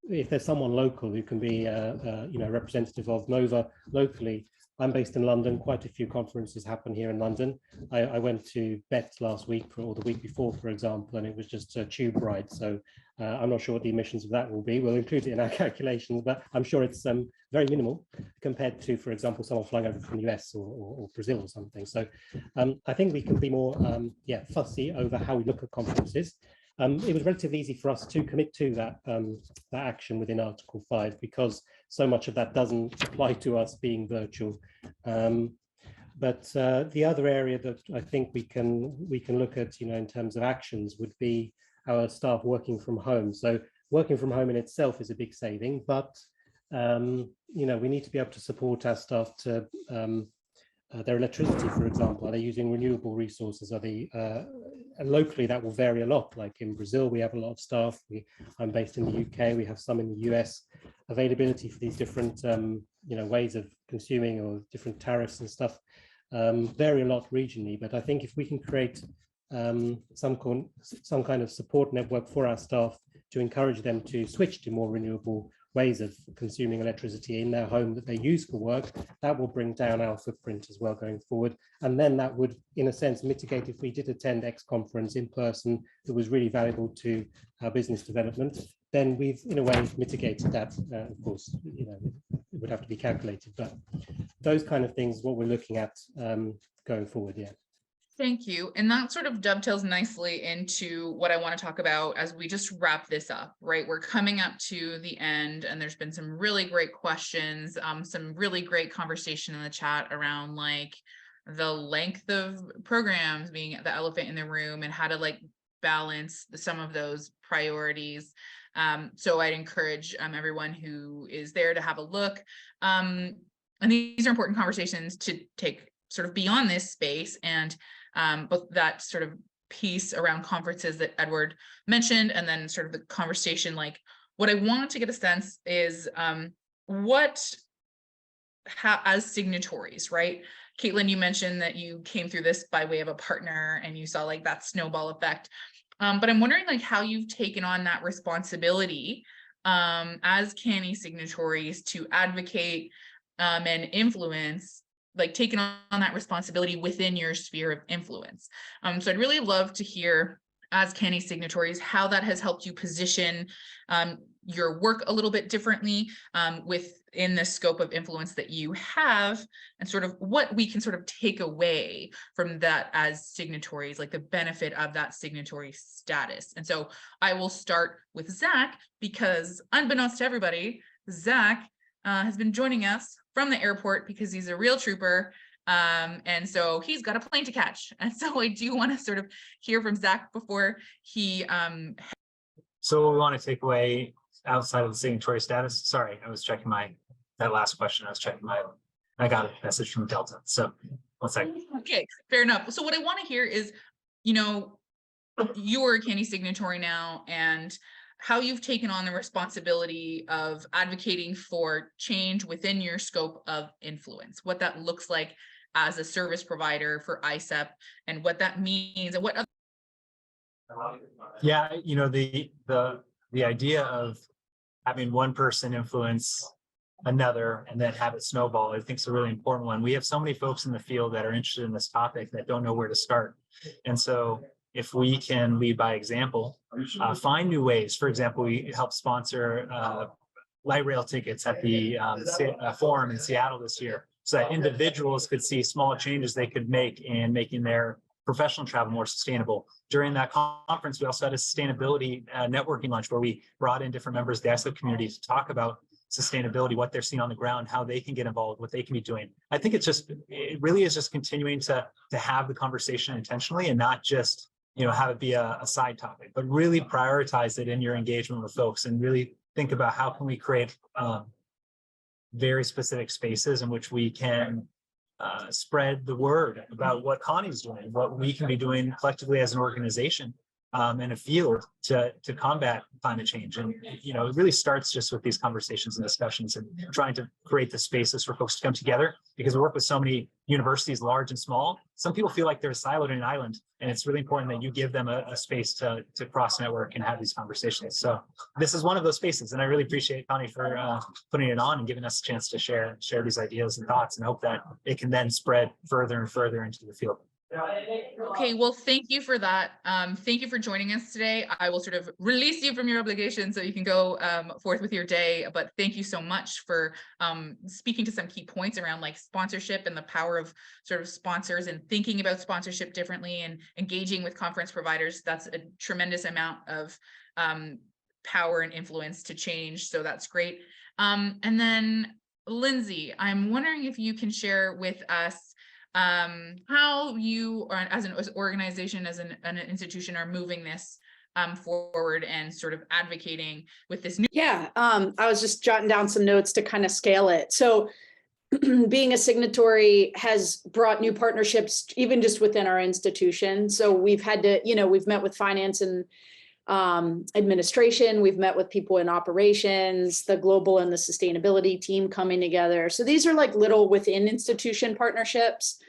if there's someone local who can be representative of Nova locally. I'm based in London. Quite a few conferences happen here in London. I went to BET last week or the week before, for example, and it was just a tube ride. So I'm not sure what the emissions of that will be. We'll include it in our calculations, but I'm sure it's very minimal compared to, for example, someone flying over from the US or Brazil or something. So I think we can be more fussy over how we look at conferences. It was relatively easy for us to commit to that action within Article 5 because so much of that doesn't apply to us being virtual. But the other area that I think we can look at, in terms of actions, would be our staff working from home. So working from home in itself is a big saving, but we need to be able to support our staff to their electricity, for example. Are they using renewable resources? Are they locally? That will vary a lot. Like in Brazil, we have a lot of staff. I'm based in the UK. We have some in the US. Availability for these different ways of consuming or different tariffs and stuff vary a lot regionally. But I think if we can create some kind of support network for our staff to encourage them to switch to more renewable ways of consuming electricity in their home that they use for work, that will bring down our footprint as well going forward. And then that would, in a sense, mitigate if we did attend X conference in person that was really valuable to our business development, then we've, in a way, mitigated that. Of course, it would have to be calculated, but those kind of things, what we're looking at going forward, yeah. Thank you. And that sort of dovetails nicely into what I want to talk about as we just wrap this up, right? We're coming up to the end, and there's been some really great questions, some really great conversation in the chat around like the length of programs being the elephant in the room and how to like balance some of those priorities. So I'd encourage everyone who is there to have a look. And these are important conversations to take sort of beyond this space, and both that sort of piece around conferences that Edward mentioned, and then sort of the conversation, like what I wanted to get a sense is as signatories, right? Caitlin, you mentioned that you came through this by way of a partner and you saw like that snowball effect. But I'm wondering like how you've taken on that responsibility as CANIE signatories to advocate and influence, like taking on that responsibility within your sphere of influence. So I'd really love to hear, as CANIE signatories, how that has helped you position your work a little bit differently within the scope of influence that you have, and sort of what we can sort of take away from that as signatories, like the benefit of that signatory status. And so I will start with Zach, because unbeknownst to everybody, Zach has been joining us from the airport because he's a real trooper. And so he's got a plane to catch. And so I do want to sort of hear from Zach before he. So what we want to take away outside of the signatory status. Sorry, I was checking that last question. I got a message from Delta. So one second. Okay, fair enough. So what I want to hear is, you're a CANIE signatory now, and how you've taken on the responsibility of advocating for change within your scope of influence, what that looks like as a service provider for ICEP, and what that means, and what other. Yeah, the idea of having one person influence another and then have it snowball, I think is a really important one. We have so many folks in the field that are interested in this topic that don't know where to start. And so if we can lead by example, find new ways. For example, we help sponsor light rail tickets at the forum in Seattle this year, so that individuals could see small changes they could make in making their professional travel more sustainable. During that conference, we also had a sustainability networking lunch where we brought in different members of the ICEP community to talk about sustainability, what they're seeing on the ground, how they can get involved, what they can be doing. I think it really is just continuing to have the conversation intentionally, and not just have it be a side topic, but really prioritize it in your engagement with folks, and really think about how can we create very specific spaces in which we can spread the word about what CANIE is doing, what we can be doing collectively as an organization in a field to combat climate change. And it really starts just with these conversations and discussions, and trying to create the spaces for folks to come together, because we work with so many universities, large and small. Some people feel like they're siloed in an island, and it's really important that you give them a space to cross network and have these conversations. So this is one of those spaces, and I really appreciate CANIE for putting it on and giving us a chance to share these ideas and thoughts, and hope that it can then spread further and further into the field. Okay, well, thank you for that. Thank you for joining us today. I will sort of release you from your obligation so you can go forth with your day. But thank you so much for speaking to some key points around like sponsorship and the power of sort of sponsors, and thinking about sponsorship differently, and engaging with conference providers. That's a tremendous amount of power and influence to change. So that's great. And then Lindsay, I'm wondering if you can share with us how you are, as an organization, as an institution, are moving this forward and sort of advocating with this new. Yeah, I was just jotting down some notes to kind of scale it. So being a signatory has brought new partnerships, even just within our institution. So we've had to, we've met with finance and administration, we've met with people in operations, the global and the sustainability team coming together. So these are like little within institution partnerships.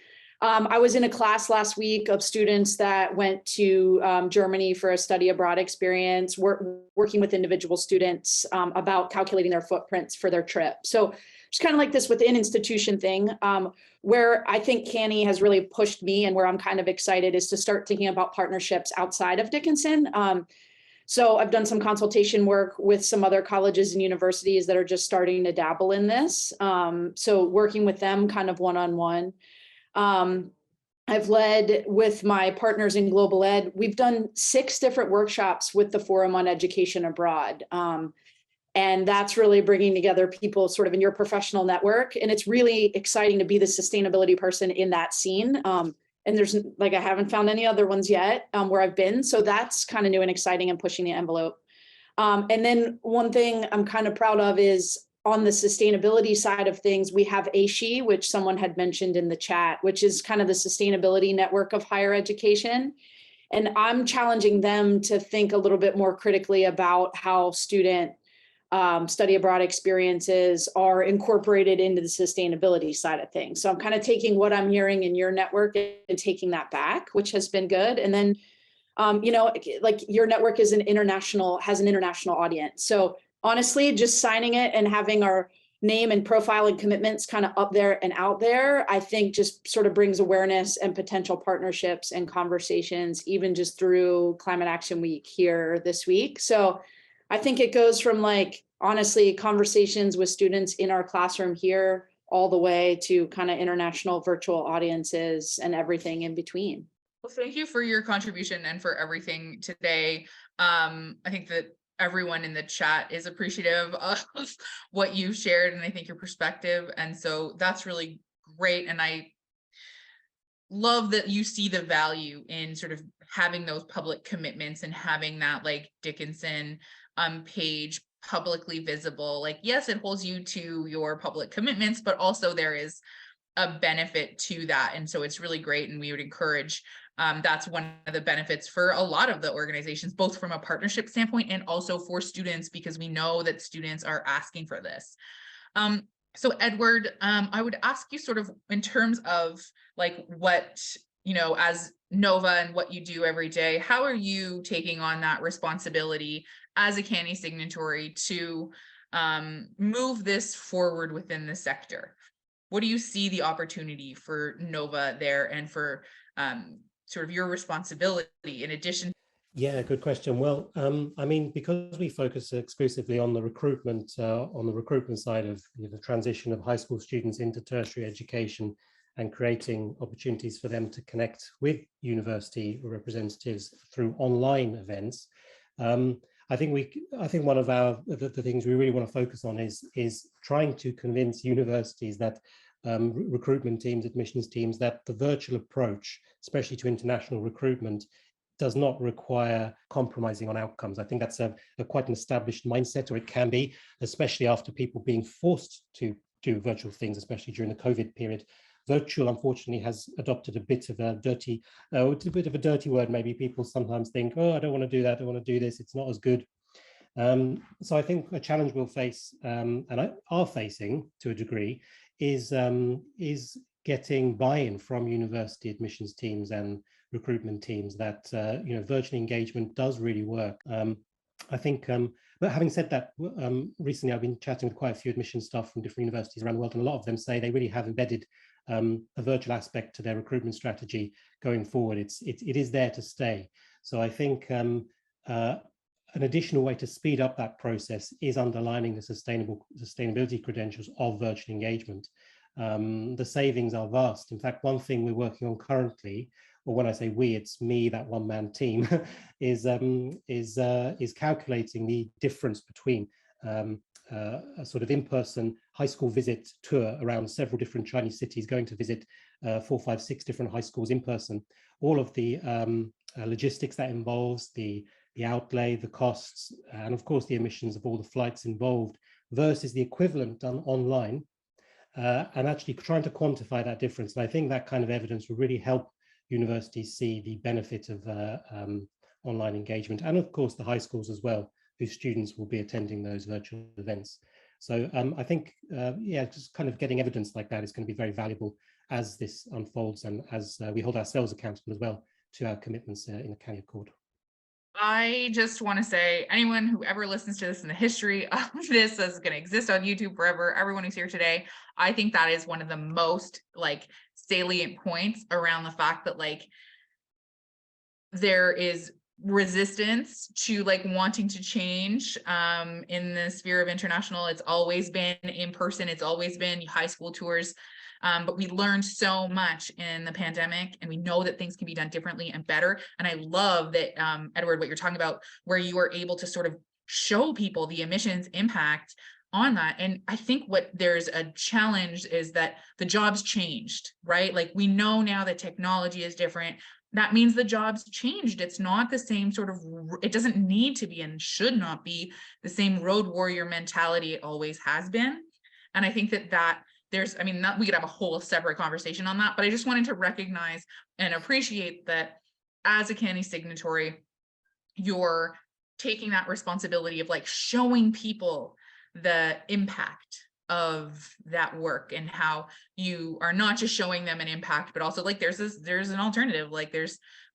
I was in a class last week of students that went to Germany for a study abroad experience, working with individual students about calculating their footprints for their trip. So it's kind of like this within institution thing, where I think CANIE has really pushed me, and where I'm kind of excited is to start thinking about partnerships outside of Dickinson. So I've done some consultation work with some other colleges and universities that are just starting to dabble in this. So working with them kind of one-on-one. I've led with my partners in global ed. We've done 6 different workshops with the Forum on Education Abroad. And that's really bringing together people sort of in your professional network. And it's really exciting to be the sustainability person in that scene. And there's like, I haven't found any other ones yet where I've been. So that's kind of new and exciting and pushing the envelope. And then one thing I'm kind of proud of is on the sustainability side of things, we have ASHE, which someone had mentioned in the chat, which is kind of the sustainability network of higher education. And I'm challenging them to think a little bit more critically about how student study abroad experiences are incorporated into the sustainability side of things. So I'm kind of taking what I'm hearing in your network and taking that back, which has been good. And then, you know, like your network is has an international audience. So honestly, just signing it and having our name and profile and commitments kind of up there and out there, I think just sort of brings awareness and potential partnerships and conversations, even just through Climate Action Week here this week. So I think it goes from like, honestly, conversations with students in our classroom here all the way to kind of international virtual audiences and everything in between. Well, thank you for your contribution and for everything today. I think that everyone in the chat is appreciative of what you shared, and I think your perspective. And so that's really great. And I love that you see the value in sort of having those public commitments and having that like Dickinson page publicly visible. Like, yes, it holds you to your public commitments, but also there is a benefit to that. And so it's really great. And we would encourage, that's one of the benefits for a lot of the organizations, both from a partnership standpoint and also for students, because we know that students are asking for this. So Edward, I would ask you sort of in terms of like what, you know, as NOVA and what you do every day, how are you taking on that responsibility as a CANIE signatory to move this forward within the sector? What do you see the opportunity for NOVA there and for sort of your responsibility in addition? Yeah, good question. Well, I mean, because we focus exclusively on the recruitment side of the transition of high school students into tertiary education and creating opportunities for them to connect with university representatives through online events, I think one of the things we really want to focus on is trying to convince universities that recruitment teams, admissions teams, that the virtual approach, especially to international recruitment, does not require compromising on outcomes. I think that's a quite an established mindset, or it can be, especially after people being forced to do virtual things, especially during the COVID period. Virtual, unfortunately, has adopted a bit of a dirty word. Maybe people sometimes think, oh, I don't want to do that, I don't want to do this, it's not as good. So I think a challenge we'll face, and are facing to a degree, is getting buy-in from university admissions teams and recruitment teams that virtual engagement does really work. I think, but having said that, recently I've been chatting with quite a few admissions staff from different universities around the world, and a lot of them say they really have embedded a virtual aspect to their recruitment strategy going forward. It is there to stay. So I think an additional way to speed up that process is underlining the sustainability credentials of virtual engagement. The savings are vast. In fact, one thing we're working on currently, or when I say we, it's me, that one-man team, is calculating the difference between a sort of in-person high school visit tour around several different Chinese cities, going to visit 4, 5, 6 different high schools in person. All of the logistics that involves, the outlay, the costs, and of course the emissions of all the flights involved, versus the equivalent done online, and actually trying to quantify that difference. And I think that kind of evidence will really help universities see the benefit of online engagement, and of course the high schools as well, whose students will be attending those virtual events. So I think, just kind of getting evidence like that is going to be very valuable as this unfolds, and as we hold ourselves accountable as well to our commitments in the CANIE Accord. I just want to say, anyone who ever listens to this in the history of this is going to exist on YouTube forever, everyone who's here today, I think that is one of the most like salient points around the fact that like there is resistance to like wanting to change in the sphere of international. It's always been in person, it's always been high school tours But we learned so much in the pandemic, and we know that things can be done differently and better. And I love that, Edward, what you're talking about, where you are able to sort of show people the emissions impact on that. And I think what there's a challenge is that the jobs changed, right? Like we know now that technology is different. That means the jobs changed. It's not the same sort of, it doesn't need to be and should not be the same road warrior mentality it always has been. And I think that there's, I mean, we could have a whole separate conversation on that, but I just wanted to recognize and appreciate that as a CANIE signatory, you're taking that responsibility of like showing people the impact of that work and how you are not just showing them an impact, but also like there's an alternative, like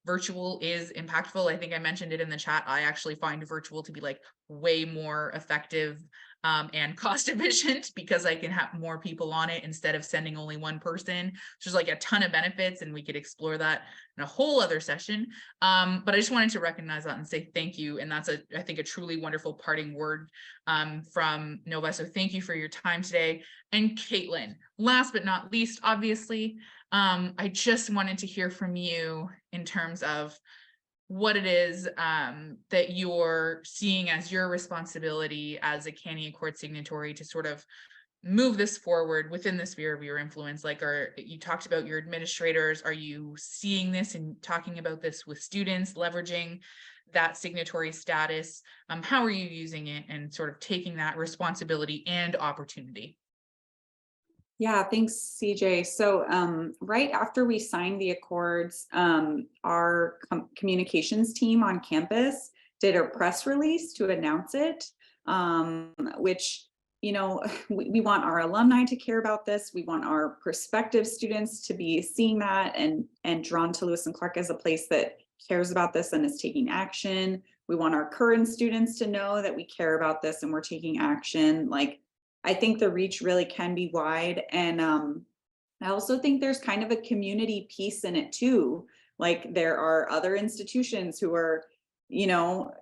virtual is impactful. I think I mentioned it in the chat. I actually find virtual to be like way more effective and cost efficient because I can have more people on it instead of sending only one person. There's like a ton of benefits, and we could explore that in a whole other session. But I just wanted to recognize that and say thank you. And that's I think a truly wonderful parting word from Nova. So thank you for your time today. And Caitlin, last but not least, obviously, I just wanted to hear from you in terms of what it is that you're seeing as your responsibility as a CANIE Accord signatory to sort of move this forward within the sphere of your influence. Like, you talked about your administrators. Are you seeing this and talking about this with students, leveraging that signatory status? How are you using it and sort of taking that responsibility and opportunity? Yeah, thanks, CJ. So right after we signed the accords, our communications team on campus did a press release to announce it, which, you know, we want our alumni to care about this. We want our prospective students to be seeing that and drawn to Lewis and Clark as a place that cares about this and is taking action. We want our current students to know that we care about this and we're taking action. Like, I think the reach really can be wide. And I also think there's kind of a community piece in it too. Like there are other institutions who are, you know,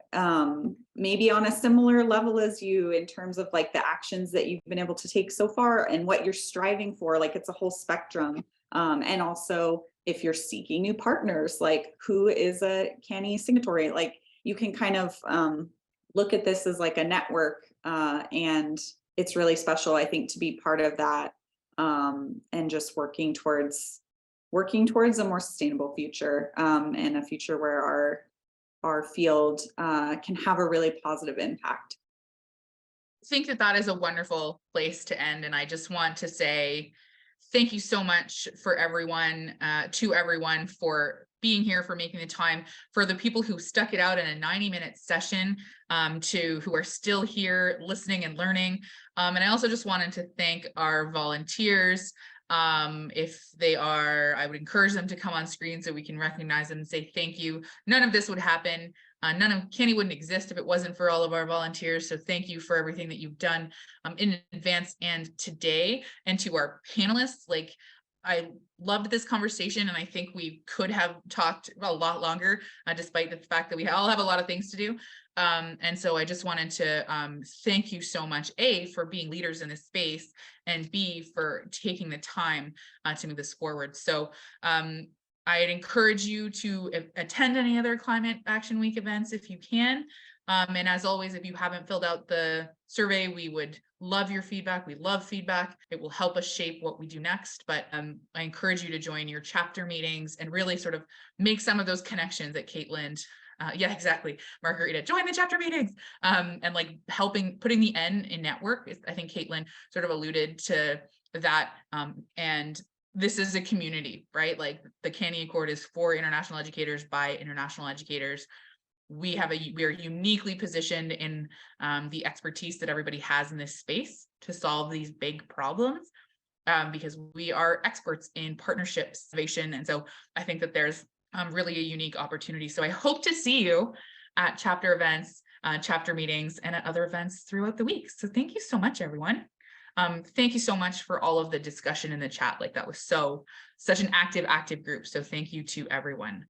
maybe on a similar level as you in terms of like the actions that you've been able to take so far and what you're striving for. Like it's a whole spectrum. And also if you're seeking new partners, like who is a CANIE signatory, like you can kind of look at this as like a network and it's really special, I think, to be part of that and just working towards a more sustainable future and a future where our field can have a really positive impact. I think that is a wonderful place to end. And I just want to say thank you so much for everyone, to everyone for being here, for making the time, for the people who stuck it out in a 90-minute session, who are still here listening and learning. And I also just wanted to thank our volunteers. If they are, I would encourage them to come on screen so we can recognize them and say thank you. None of this would happen. None of CANIE wouldn't exist if it wasn't for all of our volunteers. So thank you for everything that you've done in advance and today. And to our panelists, like, I loved this conversation, and I think we could have talked a lot longer, despite the fact that we all have a lot of things to do. And so I just wanted to thank you so much, A, for being leaders in this space, and B, for taking the time to move this forward. So I'd encourage you to attend any other Climate Action Week events if you can. And as always, if you haven't filled out the survey, we would love your feedback. We love feedback. It will help us shape what we do next. But I encourage you to join your chapter meetings and really sort of make some of those connections that Caitlin, yeah, exactly, Margarita, join the chapter meetings, and like putting the N in network. I think Caitlin sort of alluded to that. And this is a community, right? Like the CANIE Accord is for international educators by international educators. We are uniquely positioned in the expertise that everybody has in this space to solve these big problems, because we are experts in partnerships, innovation. And so I think that there's really a unique opportunity. So I hope to see you at chapter events, chapter meetings, and at other events throughout the week. So thank you so much, everyone. Thank you so much for all of the discussion in the chat. Like that was such an active group. So thank you to everyone.